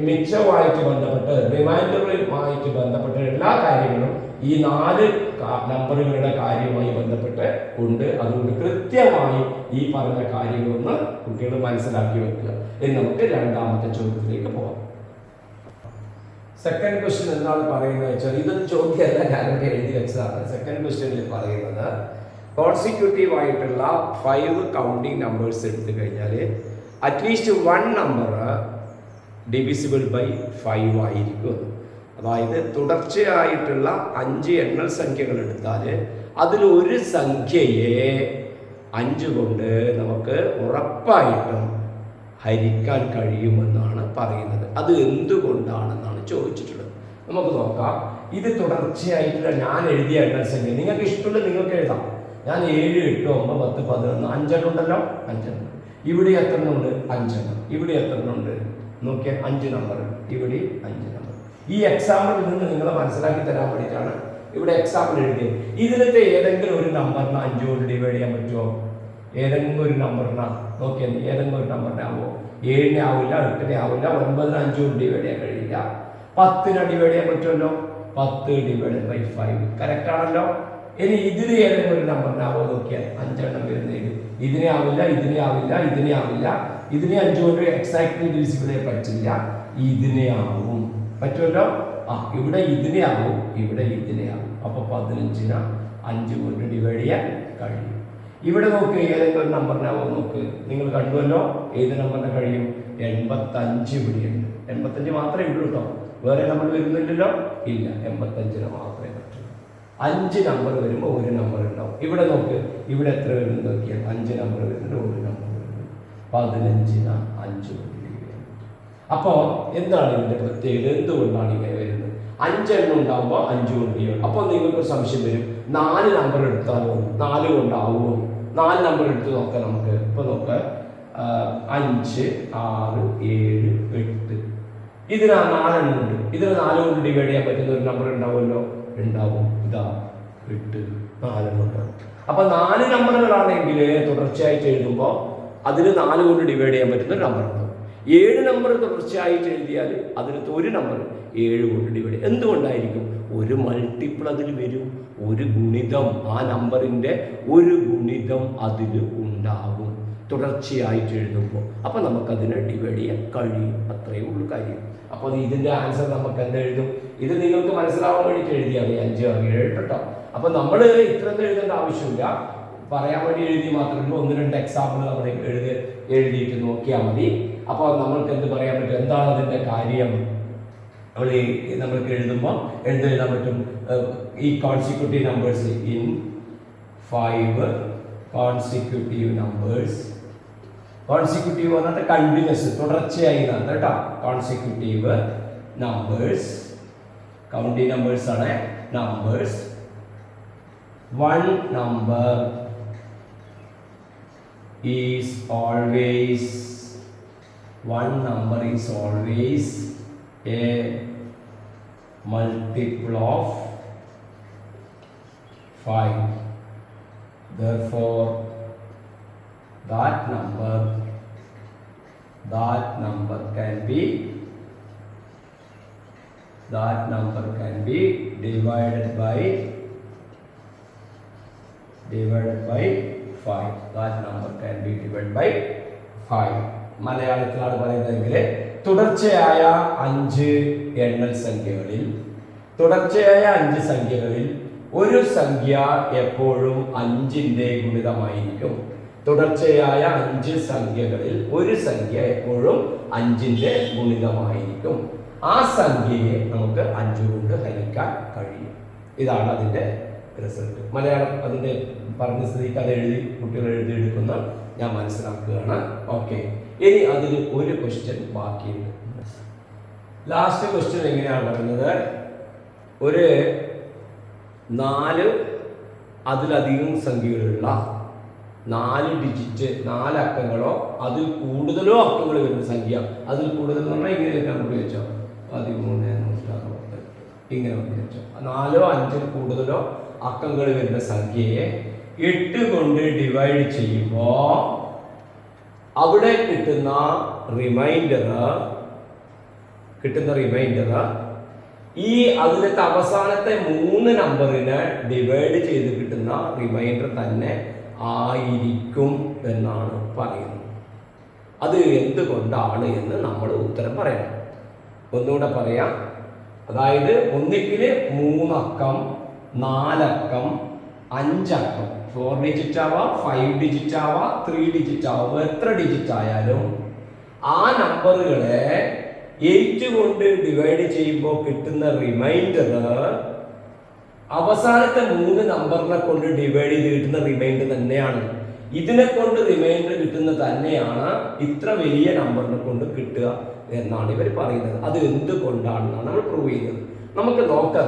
മിച്ചവുമായിട്ട് ബന്ധപ്പെട്ട് റിമൈൻഡറുമായിട്ട് ബന്ധപ്പെട്ട എല്ലാ കാര്യങ്ങളും ഈ 4 നമ്പറുകളുടെ കാര്യവുമായി ബന്ധപ്പെട്ട് ഉണ്ട്. അതുകൊണ്ട് കൃത്യമായി ഈ പറഞ്ഞ കാര്യങ്ങളൊന്ന് കുട്ടികൾ മനസ്സിലാക്കി വെക്കുക. ഇനി നമുക്ക് രണ്ടാമത്തെ ചോദ്യത്തിലേക്ക് പോകാം. സെക്കൻഡ് ക്വസ്റ്റ്യൻ എന്താണ് പറയുന്നത് വെച്ചാൽ, ഇതൊന്നും ചോദ്യമല്ല, ഞാനൊക്കെ എഴുതി വെച്ചതാണ്. സെക്കൻഡ് ക്വസ്റ്റ്യനിൽ പറയുന്നത് കോൺസിക്യൂട്ടീവ് ആയിട്ടുള്ള 5 കൗണ്ടിങ് നമ്പേഴ്സ് എടുത്തു കഴിഞ്ഞാൽ അറ്റ്ലീസ്റ്റ് 1 നമ്പർ ഡിവിസിബിൾ ബൈ 5 ആയിരിക്കും. അതായത് തുടർച്ചയായിട്ടുള്ള 5 എണ്ണൽ സംഖ്യകൾ എടുത്താൽ അതിൽ ഒരു സംഖ്യയെ 5 കൊണ്ട് നമുക്ക് ഉറപ്പായിട്ടും ഹരിക്കാൻ കഴിയുമെന്നാണ് പറയുന്നത്. അത് എന്തുകൊണ്ടാണെന്നാണ് ചോദിച്ചിട്ടുള്ളത്. നമുക്ക് നോക്കാം. ഇത് തുടർച്ചയായിട്ടുള്ള ഞാൻ എഴുതിയ എണ്ണൽ സംഖ്യ നിങ്ങൾക്ക് ഇഷ്ടമുള്ള നിങ്ങൾക്ക് എഴുതാം. ഞാൻ 7 8 9 10 11 5 ഉണ്ടല്ലോ. 5 ഇവിടെ എത്ര ഉണ്ട്? 5. ഇവിടെ എത്ര ഉണ്ട്? നോക്കിയാൽ 5 നമ്പർ. ഇവിടെ 5 നമ്പർ. ഈ എക്സാമ്പിളിൽ നിന്ന് നിങ്ങൾ മനസ്സിലാക്കി തരാൻ വേണ്ടിയിട്ടാണ് ഇവിടെ എക്സാമ്പിൾ എഴുതിയത്. ഇതിലത്തെ ഏതെങ്കിലും ഒരു നമ്പറിന് 5 കൊണ്ട് ഡിവൈഡ് ചെയ്യാൻ പറ്റുമോ? ഏതെങ്കിലും ഒരു നമ്പറിനാ നോക്കിയാൽ ഏതെങ്കിലും ഒരു നമ്പറിനെ ആവുമോ? 7നെ ആവില്ല, 8നെ ആവില്ല, 9ന് 5 കൊണ്ട് ഡിവൈഡ് ചെയ്യാൻ കഴിയില്ല. 10നെ ഡിവൈഡ് ചെയ്യാൻ പറ്റുമല്ലോ. 10 ഡിവൈഡ് ബൈ 5 കറക്റ്റ് ആണല്ലോ. ഇനി ഇതിന് ഏതെങ്കിലും ഒരു നമ്പറിനാവോ? നോക്കിയാൽ 5 എണ്ണം വരുന്നതിന് ഇതിനെ ആവില്ല, ഇതിനെ ആവില്ല, ഇതിനെ ആവില്ല. ഇതിനെ 5 കൊണ്ട് എക്സാക്ട്ലി ഡിവിസിബിൾ ചെയ്യാൻ പറ്റില്ല. ഇതിനെ ആവും. പറ്റുമല്ലോ. ഇവിടെ ഇതിനെ ആവും, ഇവിടെ ഇതിനെ ആവും. അപ്പൊ 15നെ 5 കൊണ്ട് ഡിവൈഡ് ചെയ്യാൻ കഴിയും. ഇവിടെ നോക്ക്, ഏതെങ്കിലും ഒരു നമ്പറിനാവോ? നോക്ക്, നിങ്ങൾ കണ്ടുവല്ലോ. ഏത് നമ്പറിനെ കഴിയും? 85 ഇവിടെയുണ്ട്. 85 മാത്രമേ ഉള്ളൂ കേട്ടോ. വേറെ നമ്പർ വരുന്നില്ലല്ലോ. ഇല്ല, 85നെ മാത്രമേ പറ്റൂ. 5 നമ്പർ വരുമ്പോൾ ഒരു നമ്പർ ഉണ്ടാവും. ഇവിടെ നോക്ക്, ഇവിടെ എത്ര വരുന്നത് നോക്കിയാൽ 5 നമ്പർ വരുന്നുണ്ട്, ഒരു നമ്പർ വരുന്നുണ്ട്. 15ന് 5 കൊണ്ട് ഡിവൈഡ് ചെയ്യാൻ പറ്റും. അപ്പോൾ എന്താണ് ഇതിന്റെ പ്രത്യേകത? എന്തുകൊണ്ടാണ് ഇങ്ങനെ വരുന്നത്? 5 എണ്ണം ഉണ്ടാകുമ്പോൾ 5 കൊണ്ട് ഡിവൈഡ്. അപ്പോൾ നിങ്ങൾക്ക് ഒരു സംശയം വരും, 4 നമ്പർ എടുത്താലോ? 4 കൊണ്ടാവുമോ? 4 നമ്പർ എടുത്ത് നോക്കാം നമുക്ക്. ഇപ്പൊ നോക്കാം, 5 6 7 8. ഇതിന് 4 എണ്ണം ഉണ്ട്. ഇതിന് 4 കൊണ്ട് ഡിവൈഡ് ചെയ്യാൻ പറ്റുന്ന ഒരു നമ്പർ ഉണ്ടാവുമല്ലോ. ഉണ്ടാവും. ഇതാ 8 4 അപ്പൊ 4 നമ്പറുകളാണെങ്കിൽ തുടർച്ചയായിട്ട് എഴുതുമ്പോൾ അതിന് 4 കൊണ്ട് ഡിവൈഡ് ചെയ്യാൻ പറ്റുന്ന ഒരു നമ്പർ ഉണ്ടാവും. 7 നമ്പർ തുടർച്ചയായിട്ട് എഴുതിയാൽ അതിനകത്ത് ഒരു നമ്പർ 7 കൊണ്ട് ഡിവൈഡ്. എന്തുകൊണ്ടായിരിക്കും? ഒരു മൾട്ടിപ്പിൾ അതിൽ വരും, ഒരു ഗുണിതം, ആ നമ്പറിൻ്റെ ഒരു ഗുണിതം അതിൽ ഉണ്ടാകും തുടർച്ചയായിട്ട് എഴുതുമ്പോൾ. അപ്പം നമുക്കതിനെ ഡിവൈഡ് ചെയ്യാൻ കഴിയും. അത്രയേ ഉള്ളൂ കാര്യം. അപ്പോൾ ഇതിൻ്റെ ആൻസർ നമുക്ക് എന്താ എഴുതും? ഇത് നിങ്ങൾക്ക് മനസ്സിലാവാൻ വേണ്ടിയിട്ട് എഴുതിയാൽ 5, 6, 7 കേട്ടോ. അപ്പം നമ്മൾ ഇത്രയൊന്നും എഴുതേണ്ട ആവശ്യമില്ല, പറയാൻ വേണ്ടി എഴുതി മാത്രമല്ല. 1-2 എക്സാമ്പിൾ നമ്മൾ എഴുതിയിട്ട് നോക്കിയാൽ മതി. അപ്പോൾ നമ്മൾക്ക് എന്ത് പറയാൻ പറ്റും? എന്താണ് അതിൻ്റെ കാര്യം? നമ്മൾക്ക് എഴുതുമ്പോൾ എഴുതാൻ പറ്റും ഈ consecutive numbers in 5 consecutive numbers. Consecutive പറഞ്ഞാൽ കണ്ടിന്യൂസ്, തുടർച്ചയായി എന്നാണ് കേട്ടോ. കോൺസിക്യൂട്ടീവ് നമ്പേഴ്സ്, കൗണ്ടിങ് നമ്പേഴ്സ് ആണ്. Numbers, one number is always a multiple of 5. Therefore that number can be divided by 5. That number can be divided by 5. മലയാളത്തിലാണ് പറയുന്നതെങ്കിൽ തുടർച്ചയായ 5 എണ്ണൽ സംഖ്യകളിൽ ഒരു സംഖ്യ എപ്പോഴും 5ന്റെ ഗുണിതമായിരിക്കും. തുടർച്ചയായ 5 സംഖ്യകളിൽ ഒരു സംഖ്യ എപ്പോഴും 5ന്റെ ഗുണിതമായിരിക്കും. ആ സംഖ്യയെ നമുക്ക് 5 കൊണ്ട് ഹരിക്കാൻ കഴിയും. ഇതാണ് അതിൻ്റെ റിസൾട്ട്. മലയാളം അതിൻ്റെ പറഞ്ഞ സ്ഥിതിക്ക് അത് എഴുതി കുട്ടികൾ എഴുതിയെടുക്കുന്ന ഞാൻ മനസ്സിലാക്കുകയാണ്. ഓക്കെ, ഇനി അതിൽ ഒരു ക്വസ്റ്റ്യൻ ബാക്കിയുണ്ട്. ലാസ്റ്റ് ക്വസ്റ്റ്യൻ എങ്ങനെയാണ് പറയുന്നത്? ഒരു 4 അതിലധികം സംഖ്യകളുള്ള 4 ഡിജിറ്റ് 4 അക്കങ്ങളോ അതിൽ കൂടുതലോ അക്കങ്ങൾ വരുന്ന സംഖ്യ. അതിൽ കൂടുതൽ എന്ന് പറഞ്ഞാൽ ഇങ്ങനെ നമുക്ക് വെച്ചോ 13 ഇങ്ങനെ വെച്ചോ 4 5 കൂടുതലോ അക്കങ്ങൾ വരുന്ന സംഖ്യയെ 8 കൊണ്ട് ഡിവൈഡ് ചെയ്യുമ്പോൾ അവിടെ കിട്ടുന്ന റിമൈൻഡർ ഈ അതിലത്തെ അവസാനത്തെ 3 നമ്പറിനെ ഡിവൈഡ് ചെയ്ത് കിട്ടുന്ന റിമൈൻഡർ തന്നെ ആയിരിക്കും എന്നാണ് പറയുന്നത്. അത് എന്തുകൊണ്ടാണ് എന്ന് നമ്മൾ ഉത്തരം പറയണം. ഒന്നുകൂടെ പറയാം. അതായത് ഒന്നിക്കിൽ 3 അക്കം, 4 അക്കം, 5 അക്കം, 4 ഡിജിറ്റ് ആവാം, 5 ഡിജിറ്റ് ആവാം, 3 ഡിജിറ്റ് ആവാം. എത്ര ഡിജിറ്റ് ആയാലും ആ നമ്പറുകളെ 8 കൊണ്ട് ഡിവൈഡ് ചെയ്യുമ്പോൾ കിട്ടുന്ന റിമൈൻഡർ അവസാനത്തെ 3 നമ്പറിനെ കൊണ്ട് ഡിവൈഡ് ചെയ്ത് കിട്ടുന്ന റിമൈൻഡർ തന്നെയാണ്. ഇതിനെ കൊണ്ട് റിമൈൻഡർ കിട്ടുന്നത് തന്നെയാണ് ഇത്ര വലിയ നമ്പറിനെ കൊണ്ട് കിട്ടുക എന്നാണ് ഇവർ പറയുന്നത്. അത് എന്തുകൊണ്ടാണെന്നാണ് നമ്മൾ പ്രൂവ് ചെയ്യുന്നത്. നമുക്ക് നോക്കാം.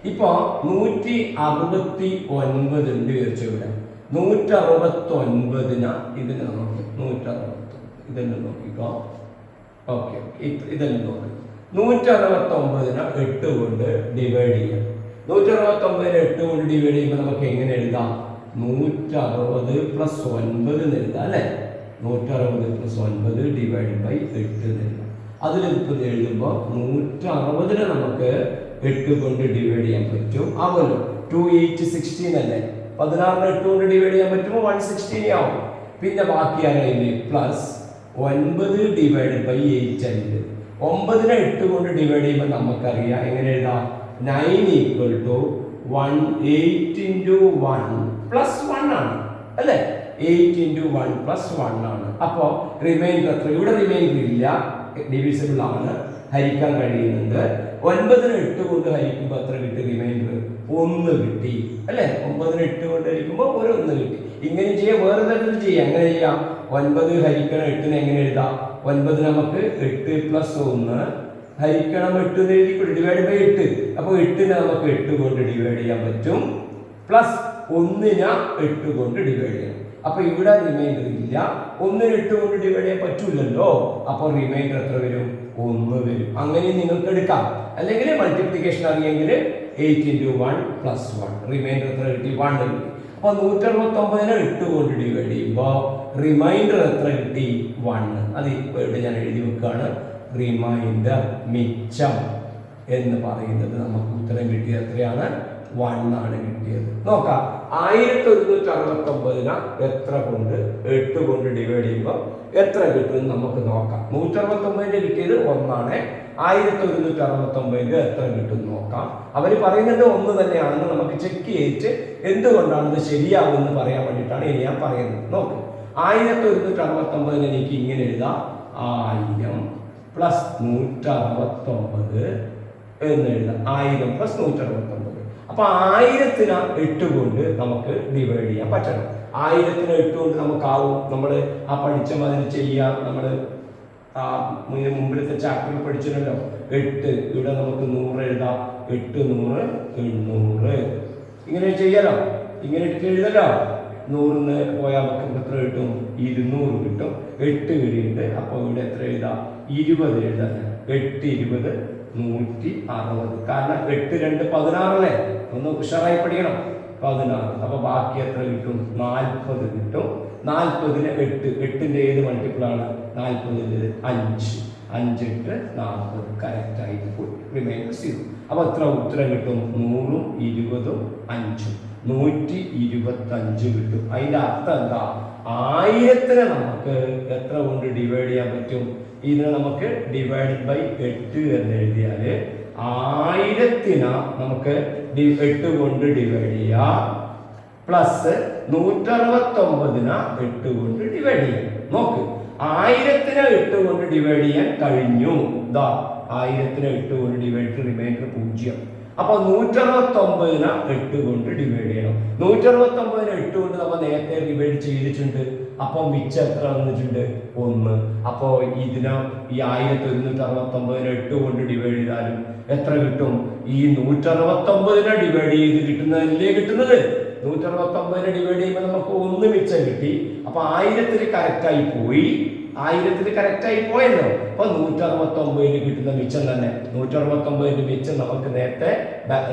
ഇപ്പൊ 169 ഉണ്ട് വിചാരിച്ചു. ഇവിടെ 169 ഇതിനെ നോക്കി 169 ഇതെന്നെ നോക്കിക്കോ. ഓക്കെ, ഇതെല്ലാം നോക്കി 169 8 കൊണ്ട് ഡിവൈഡ് ചെയ്യാം. 169 8 കൊണ്ട് ഡിവൈഡ് ചെയ്യുമ്പോൾ നമുക്ക് എങ്ങനെ എഴുതാം? 160 + 9 എന്ന് എഴുതാം അല്ലേ? 160 + 9 ഡിവൈഡ് ബൈ 8 എന്ന് എഴുതാം. അതിലിപ്പോൾ എഴുതുമ്പോൾ 160 നമുക്ക് 8 കൊണ്ട് ഡിവൈഡ് ചെയ്യാൻ പറ്റും. ആവുമല്ലോ. 2 8 16 അല്ലേ? 16 8 കൊണ്ട് ഡിവൈഡ് ചെയ്യാൻ പറ്റുമ്പോൾ 116 ആവും. പിന്നെ ബാക്കി ആരെങ്കിലും പ്ലസ് 9 ഡിവൈഡ് ബൈ 8 ഉണ്ട്. 9നെ 8 കൊണ്ട് ഡിവൈഡ് ചെയ്യുമ്പോൾ നമുക്കറിയാം എങ്ങനെ എഴുതാം? 9 = 1 8 × 1 + 1 ആണ് അല്ലേ? 8 × 1 + 1 ആണ്. അപ്പോൾ റിമൈൻഡർ എത്ര? ഇവിടെ റിമൈൻഡർ ഇല്ല, ഡിവിസിബിൾ ആണ്, ഹരിക്കാൻ കഴിയുന്നുണ്ട്. 9നെ 8 കൊണ്ട് ഹരിക്കുമ്പോൾ എത്ര കിട്ടി? റിമൈൻഡർ 1 കിട്ടി അല്ലേ? 9നെ 8 കൊണ്ട് ഹരിക്കുമ്പോൾ 1 കിട്ടി. ഇങ്ങനെ ചെയ്യാം, വേറെ തരത്തിൽ ചെയ്യാം. എങ്ങനെ ചെയ്യാം? 9 ഹരിക്കണം 8നെ എങ്ങനെ എഴുതാം? 9 നമുക്ക് 8 + 1 ഹരിക്കണം 8 എന്ന് എഴുതി ഡിവൈഡ് ബൈ 8. അപ്പോൾ 8നെ നമുക്ക് 8 കൊണ്ട് ഡിവൈഡ് ചെയ്യാൻ പറ്റും, പ്ലസ് 1നെ 8 കൊണ്ട് ഡിവൈഡ് ചെയ്യണം. അപ്പൊ ഇവിടെ റിമൈൻഡർ ഇല്ല. 1നെ 8 കൊണ്ട് ഡിവൈഡ് ചെയ്യാൻ പറ്റൂലല്ലോ. അപ്പോൾ റിമൈൻഡർ എത്ര വരും? 1 വരും. അങ്ങനെ നിങ്ങൾക്ക് എടുക്കാം. അല്ലെങ്കിൽ മൾട്ടിപ്ലിക്കേഷൻ അറിയെങ്കിൽ 8 into 1 plus 1. റിമൈൻഡർ എത്ര കിട്ടി? 1 കിട്ടി. അപ്പോൾ 169നെ 8 കൊണ്ട് ഡിവൈഡ് ചെയ്യുമ്പോൾ റിമൈൻഡർ എത്ര കിട്ടി? 1. അത് ഇപ്പോൾ ഇവിടെ ഞാൻ എഴുതി വെക്കുകയാണ്. റിമൈൻഡർ മിച്ചം എന്ന് പറയുന്നത് നമുക്ക് ഉത്തരം കിട്ടിയത് എത്രയാണ്? 1 ആണ് കിട്ടിയത്. നോക്കാം, 1169നെ എത്ര കൊണ്ട് 8 കൊണ്ട് ഡിവൈഡ് ചെയ്യുമ്പോൾ എത്ര കിട്ടും നമുക്ക് നോക്കാം. 169 കിട്ടിയത് 1 ആണ്. 1169 എത്ര കിട്ടും നോക്കാം. അവർ പറയുന്നത് 1 തന്നെയാണെന്ന് നമുക്ക് ചെക്ക് ചെയ്തിട്ട് എന്തുകൊണ്ടാണെന്ന് ശരിയാവുമെന്ന് പറയാൻ വേണ്ടിയിട്ടാണ് ഇനി ഞാൻ പറയുന്നത്. നോക്ക്, 1169 എനിക്ക് ഇങ്ങനെ എഴുതാം. 1000 പ്ലസ് 169 എന്ന് എഴുതാം. 1000 പ്ലസ് 169. അപ്പൊ 1000നെ 8 കൊണ്ട് നമുക്ക് ഡിവൈഡ് ചെയ്യാൻ പറ്റണം. 1000നെ 8 കൊണ്ട് നമുക്കാവും. നമ്മൾ ആ പഠിച്ച മാതിരി ചെയ്യാം. നമ്മൾ മുമ്പിലത്തെ ചാപ്റ്ററിൽ പഠിച്ചിട്ടുണ്ടല്ലോ. 8 ഇവിടെ നമുക്ക് 100 എഴുതാം. 8 100 800 ഇങ്ങനെ ചെയ്യാലോ. ഇങ്ങനെ എഴുതല്ലോ. 100ന്ന് പോയാൽ നമുക്ക് എത്ര കിട്ടും? 200 കിട്ടും. 8 കിട്ടിയിട്ട് അപ്പോൾ ഇവിടെ എത്ര എഴുതാം? 20 എഴുതാൻ. 8 20 160. കാരണം 8 2 16 അല്ലേ? ഒന്ന് ഉഷാറായി പഠിക്കണം. 16. അപ്പൊ ബാക്കി എത്ര കിട്ടും? 40 കിട്ടും. 40ന് 8. 8ന്റെ ഏത് മൾട്ടിപ്പിൾ ആണ്? 40ന്റെ 5. 5 8 40. കറക്റ്റ് ആയിട്ട് റിമൈൻഡർ 0. അപ്പൊ എത്ര ഉത്തരം കിട്ടും? 100 20 5 125 കിട്ടും. അതിന്റെ അർത്ഥം എന്താ? 1000നെ നമുക്ക് എത്ര കൊണ്ട് ഡിവൈഡ് ചെയ്യാൻ പറ്റും? ഇതിനെ നമുക്ക് ഡിവൈഡ് ബൈ 8 എന്ന് എഴുതിയാല് 1000നെ നമുക്ക് 8 കൊണ്ട് ഡിവൈഡ് ചെയ്യാം. പ്ലസ് 169നെ 8 കൊണ്ട് ഡിവൈഡ് ചെയ്യാം. നോക്ക്, 1000നെ 8 കൊണ്ട് ഡിവൈഡ് ചെയ്യാൻ കഴിഞ്ഞു. 1000നെ 8 കൊണ്ട് ഡിവൈഡ്, റിമൈൻഡർ 0. അപ്പൊ 169നെ 8 കൊണ്ട് ഡിവൈഡ് ചെയ്യണം. 169നെ 8 കൊണ്ട് നമ്മൾ നേരത്തെ ഡിവൈഡ് ചെയ്തിട്ടുണ്ട്. അപ്പൊ മിച്ചം എത്ര വന്നിട്ടുണ്ട്? 1. അപ്പോ ഇതിനെ ഈ 1169നെ 8 കൊണ്ട് ഡിവൈഡ് ചെയ്താലും എത്ര കിട്ടും? ഈ 169നെ ഡിവൈഡ് ചെയ്ത് കിട്ടുന്നതല്ലേ കിട്ടുന്നത്. 169നെ ഡിവൈഡ് ചെയ്യുമ്പോൾ നമുക്ക് 1 മിച്ചം കിട്ടി. അപ്പൊ 1000ത്തിൽ കറക്റ്റായി പോയി. 1000ത്തിൽ കറക്റ്റായി പോയല്ലോ. അപ്പൊ 169ന് കിട്ടുന്ന മിച്ചം തന്നെ. 169ന്റെ മിച്ചം നമുക്ക് നേരത്തെ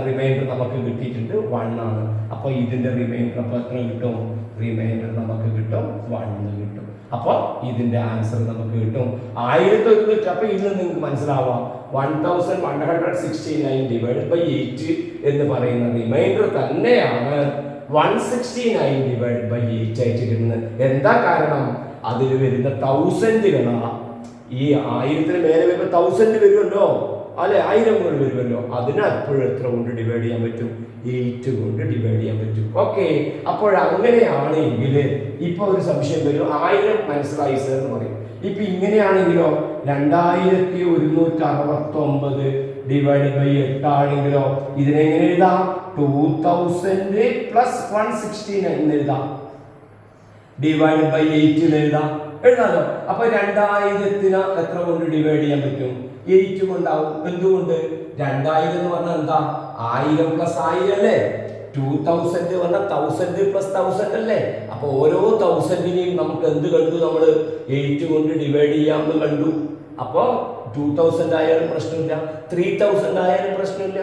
റിമൈൻഡർ നമുക്ക് കിട്ടിയിട്ടുണ്ട് 1 ആണ്. അപ്പൊ ഇതിന്റെ റിമൈൻഡർ അപ്പൊ എത്ര കിട്ടും? റിമൈൻഡർ നമുക്ക് കിട്ടും 1 കിട്ടും. അപ്പൊ ഇതിന്റെ ആൻസർ നമുക്ക് കിട്ടും 1100. അപ്പൊ ഇതിൽ നിങ്ങൾക്ക് മനസ്സിലാവാം 1169 ഡിവൈഡ് ബൈ 8 എന്ന് പറയുന്ന റിമൈൻഡർ തന്നെയാണ് 169 ഡിവൈഡ് ബൈ 8 ആയിട്ട് കിട്ടുന്നത്. എന്താ കാരണം? അതിൽ വരുന്ന 1000കളാ. ഈ 1000ത്തിന് മേലെ വരുമ്പോൾ 1000 വരുമല്ലോ, അല്ലെ? 1000 വരുമല്ലോ. അതിന് എപ്പോഴും എത്ര കൊണ്ട് ഡിവൈഡ് ചെയ്യാൻ പറ്റും? 8 കൊണ്ട് ഡിവൈഡ് ചെയ്യാൻ പറ്റും. ഓക്കെ, അപ്പോൾ അങ്ങനെയാണെങ്കിൽ ഇപ്പൊ ഒരു സംശയം വരും. 1000 മനസ്സിലായി സർ എന്ന് പറയും. ഇപ്പൊ ഇങ്ങനെയാണെങ്കിലോ 2169 ഡിവൈഡ് ബൈ 8 ആണെങ്കിലോ ഇതിനെങ്ങനെ എഴുതാം? 2000 പ്ലസ് 169 എന്ന് എഴുതാം. ഡിവൈഡ് ബൈ 8 എഴുതാം. എഴുതാലോ. അപ്പൊ 2000നെ എത്ര കൊണ്ട് ഡിവൈഡ് ചെയ്യാൻ പറ്റും? 8 കൊണ്ടാവും. എന്തുകൊണ്ട്? 2000 എന്ന് പറഞ്ഞാൽ എന്താ? 1000 പ്ലസ് 1000 അല്ലേ? 2000 പറഞ്ഞാൽ 1000 പ്ലസ് 1000 അല്ലേ? അപ്പൊ ഓരോ 1000നെയും നമുക്ക് എന്ത് കണ്ടു? നമ്മൾ 8 കൊണ്ട് ഡിവൈഡ് ചെയ്യാമെന്ന് കണ്ടു. അപ്പൊ 2000 ആയാലും പ്രശ്നമില്ല, 3000 ആയാലും പ്രശ്നമില്ല.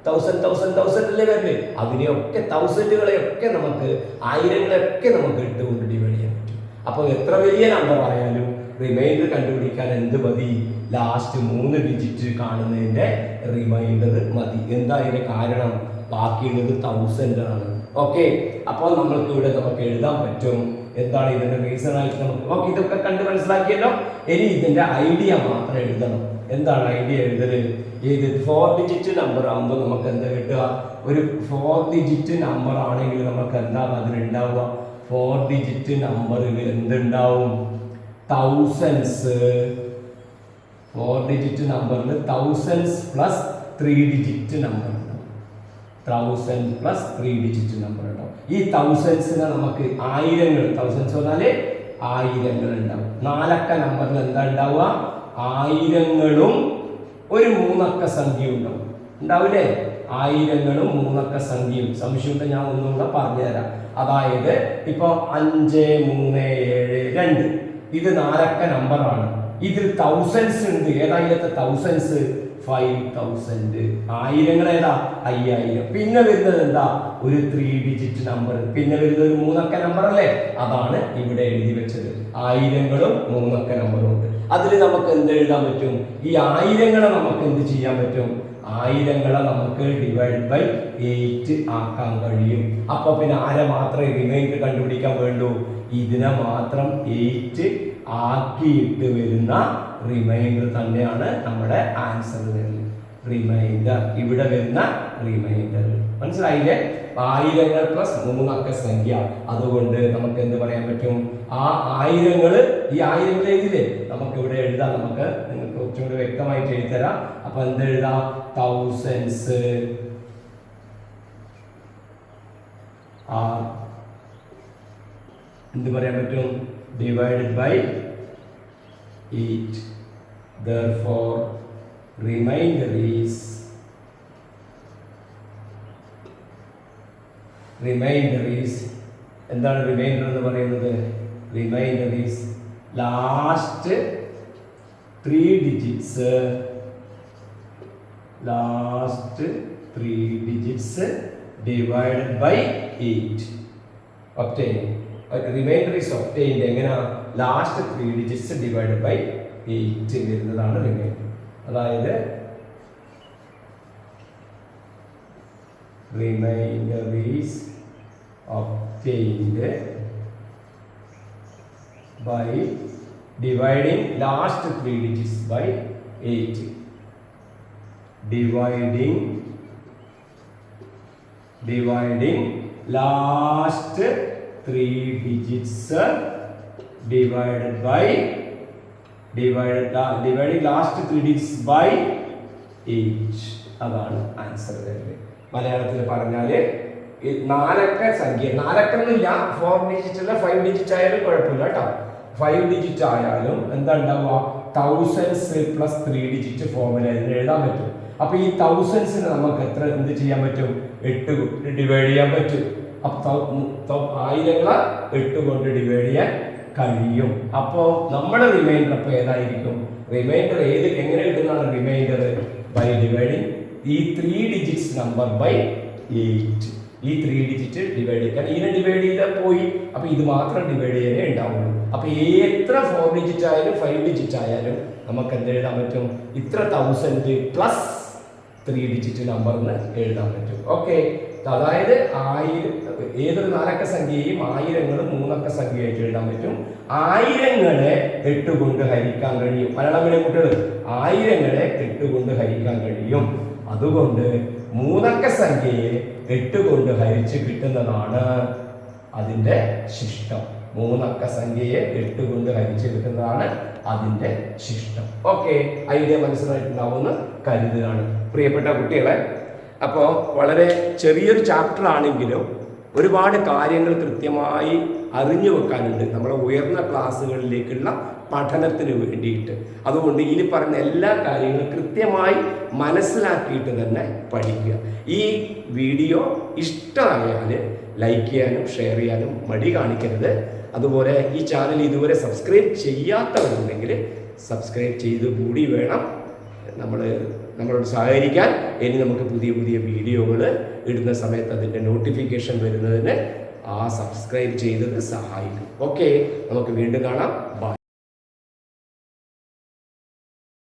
1000 അല്ലേ വരല്ലേ? അതിനെയൊക്കെ 1000കളെയൊക്കെ നമുക്ക് 1000കളെയൊക്കെ നമുക്ക് 8 കൊണ്ട് ഡിവൈഡ് ചെയ്യാൻ പറ്റും. അപ്പോൾ എത്ര വലിയ നമ്പർ ആയാലും റിമൈൻഡർ കണ്ടുപിടിക്കാൻ എന്ത് മതി? ലാസ്റ്റ് 3 ഡിജിറ്റ് കാണുന്നതിന്റെ റിമൈൻഡർ മതി. എന്താ അതിന്റെ കാരണം? ബാക്കിയുള്ളത് 1000 ആണ്. ഓക്കെ, അപ്പോൾ നമ്മൾക്ക് ഇവിടെ നമുക്ക് എഴുതാൻ പറ്റും. എന്താണ് ഇതിന്റെ റീസൺ ആയിട്ട് നമുക്ക്? ഓക്കെ, ഇതൊക്കെ കണ്ട് മനസ്സിലാക്കിയല്ലോ. ഇനി ഇതിന്റെ ഐഡിയ മാത്രം എഴുതണം. എന്താണ് ഐഡിയ എഴുതല്? ഇത് 4 ഡിജിറ്റ് നമ്പർ ആകുമ്പോൾ നമുക്ക് എന്താ കിട്ടുക? ഒരു 4 ഡിജിറ്റ് നമ്പർ ആണെങ്കിൽ നമുക്ക് എന്താണ് അതിലുണ്ടാവുക? 4 ഡിജിറ്റ് നമ്പറിൽ എന്തുണ്ടാവും? തൗസൻഡ്സ്. 4 ഡിജിറ്റ് നമ്പറിൽ തൗസൻഡ്സ് പ്ലസ് 3 ഡിജിറ്റ് നമ്പർ ഉണ്ടാവും. 1000 പ്ലസ് 3 ഡിജിറ്റ് നമ്പർ ഉണ്ടാവും. ഈ തൗസൻഡ്സിനെ നമുക്ക് ആയിരങ്ങൾ, തൗസൻഡ്സ് പറഞ്ഞാല് ആയിരങ്ങൾ ഉണ്ടാവും. 4 അക്ക നമ്പറിൽ എന്താ ഉണ്ടാവുക? ആയിരങ്ങളും ഒരു 3 അക്ക സംഖ്യ ഉണ്ടാവും. ഉണ്ടാവില്ലേ? ആയിരങ്ങളും 3 അക്ക സംഖ്യയും. സംശയമുണ്ട്, ഞാൻ ഒന്നുകൂടെ പറഞ്ഞുതരാം. അതായത് ഇപ്പൊ 5 3 7 2 ഇത് 4 അക്ക നമ്പറാണ്. ഇതിൽ തൗസൻഡ്സ് ഉണ്ട്. ഏതായാലത്തെ തൗസൻഡ്സ് 5000. ആയിരങ്ങൾ ഏതാ? 5000. പിന്നെ വരുന്നത് എന്താ? ഒരു 3 ഡിജിറ്റ് നമ്പർ. പിന്നെ വരുന്നത് ഒരു 3 അക്ക നമ്പർ അല്ലേ? അതാണ് ഇവിടെ എഴുതി വെച്ചത്. ആയിരങ്ങളും 3 അക്ക നമ്പറും ഉണ്ട്. അതിൽ നമുക്ക് എന്ത് എഴുതാൻ പറ്റും? ഈ ആയിരങ്ങളെ നമുക്ക് എന്ത് ചെയ്യാൻ പറ്റും? ആയിരങ്ങളെ നമുക്ക് ഡിവൈഡ് ബൈ 8 ആക്കാൻ കഴിയും. അപ്പൊ പിന്നെ ആരെ മാത്രമേ റിമൈൻഡർ കണ്ടുപിടിക്കാൻ വേണ്ടൂ? ഇതിനെ മാത്രം 8 ആക്കിയിട്ട് വരുന്ന റിമൈൻഡർ തന്നെയാണ് നമ്മുടെ ആൻസർ വരുന്നത്. റിമൈൻഡർ ഇവിടെ വരുന്ന റിമൈൻഡർ മനസ്സിലായില്ലേ? ആയിരങ്ങൾ പ്ലസ് 3 അക്ക സംഖ്യ. അതുകൊണ്ട് നമുക്ക് എന്ത് പറയാൻ പറ്റും? ആ ആയിരങ്ങള് ഈ ആയിരങ്ങൾ എഴുതില്ലേ? നമുക്ക് ഇവിടെ എഴുതാം. നമുക്ക് നിങ്ങൾക്ക് കുറച്ചുകൂടി വ്യക്തമായിട്ട് എഴുതരാം. അപ്പൊ എന്ത് എഴുതാം? തൗസൻഡ്സ് എന്ത് പറയാൻ പറ്റും? Divided by 8. Therefore, remainder is എന്താണ് റിമൈൻഡർ എന്ന് പറയുന്നത്? Remainder is last 3 digits divided by 8. Obtain remainder is obtained എങ്ങനെ? ലാസ്റ്റ് 3 ഡിജിറ്റ്സ് ഡിവൈഡഡ് ബൈ 8 വരുന്നതാണ് റിമൈൻഡർ. അതായത് remainder is obtained by dividing last 3 digits by 8. Dividing last 3 digits divided last 3 digits by 8. അതാണ് answer വരുന്നത്. മലയാളത്തിൽ പറഞ്ഞാൽ 4 അക്ക സംഖ്യ, 4 അക്കമൊന്നുമില്ല, 4 digit അല്ല, 5 ഡിജിറ്റ് ആയാലും കുഴപ്പമില്ല കേട്ടോ. 5 ഡിജിറ്റ് ആയാലും എന്താ ഉണ്ടാവുക? തൗസൻഡ്സ് പ്ലസ് 3 ഡിജിറ്റ് ഫോമിൽ എഴുതാൻ പറ്റും. അപ്പൊ ഈ തൗസൻഡ്സിന് നമുക്ക് എത്ര എന്ത് ചെയ്യാൻ പറ്റും? 8 കൊണ്ട് ഡിവൈഡ് ചെയ്യാൻ പറ്റും. അപ്പൊ ആയിരങ്ങളെ 8 കൊണ്ട് ഡിവൈഡ് ചെയ്യാൻ കഴിയും. അപ്പോ നമ്മുടെ റിമൈൻഡർ അപ്പൊ ഏതായിരിക്കും? റിമൈൻഡർ എങ്ങനെ കിട്ടുന്നതാണ് റിമൈൻഡർ? ബൈ ഡിവൈഡിങ് ഈ 3 ഡിജിറ്റ്സ് നമ്പർ ബൈ 8. ഈ 3 ഡിജിറ്റ് ഡിവൈഡ് ചെയ്യാൻ ഇതിനെ ഡിവൈഡ് ചെയ്താൽ പോയി. അപ്പൊ ഇത് മാത്രം ഡിവൈഡ് ചെയ്യാനേ ഉണ്ടാവുള്ളൂ. അപ്പൊ എത്ര 4 ഡിജിറ്റ് ആയാലും 5 ഡിജിറ്റ് ആയാലും നമുക്ക് എന്ത് എഴുതാൻ പറ്റും? ഇത്ര 1000 പ്ലസ് 3 ഡിജിറ്റ് നമ്പറിന് എഴുതാൻ പറ്റും. ഓക്കെ, അതായത് ഏതൊരു 4 അക്ക സംഖ്യയും ആയിരങ്ങളും 3 അക്ക സംഖ്യയായിട്ട് എഴുതാൻ പറ്റും. ആയിരങ്ങളെ 8 കൊണ്ട് ഹരിക്കാൻ കഴിയും. മലയാളം മീഡിയം കുട്ടികൾ, ആയിരങ്ങളെ 8 കൊണ്ട് ഹരിക്കാൻ കഴിയും. അതുകൊണ്ട് 3 അക്ക സംഖ്യയെ 8 കൊണ്ട് ഹരിച്ച് കിട്ടുന്നതാണ് അതിന്റെ ശിഷ്ടം. 3 അക്ക സംഖ്യയെ 8 കൊണ്ട് ഹരിച്ച് കിട്ടുന്നതാണ് അതിന്റെ ശിഷ്ടം. ഓക്കെ, ഐഡിയ മനസ്സിലായിട്ടുണ്ടാവുമെന്ന് കരുതുകയാണ് പ്രിയപ്പെട്ട കുട്ടികളെ. അപ്പോൾ വളരെ ചെറിയൊരു ചാപ്റ്റർ ആണെങ്കിലും ഒരുപാട് കാര്യങ്ങൾ കൃത്യമായി അറിഞ്ഞു വെക്കാനുണ്ട് നമ്മളെ ഉയർന്ന ക്ലാസ്സുകളിലേക്കുള്ള പഠനത്തിന് വേണ്ടിയിട്ട്. അതുകൊണ്ട് ഇനി പറഞ്ഞ എല്ലാ കാര്യങ്ങളും കൃത്യമായി മനസ്സിലാക്കിയിട്ട് തന്നെ പഠിക്കുക. ഈ വീഡിയോ ഇഷ്ടമായാൽ ലൈക്ക് ചെയ്യാനും ഷെയർ ചെയ്യാനും മടി കാണിക്കരുത്. അതുപോലെ ഈ ചാനൽ ഇതുവരെ സബ്സ്ക്രൈബ് ചെയ്യാത്തവരുണ്ടെങ്കിൽ സബ്സ്ക്രൈബ് ചെയ്ത് കൂടി വേണം നമ്മളോട് സഹകരിക്കാൻ. ഇനി നമുക്ക് പുതിയ പുതിയ വീഡിയോകൾ ഇടുന്ന സമയത്ത് അതിൻ്റെ നോട്ടിഫിക്കേഷൻ വരുന്നതിന് ആ സബ്സ്ക്രൈബ് ചെയ്തത് സഹായിക്കും. ഓക്കെ, നമുക്ക് വീണ്ടും കാണാം. ബൈ.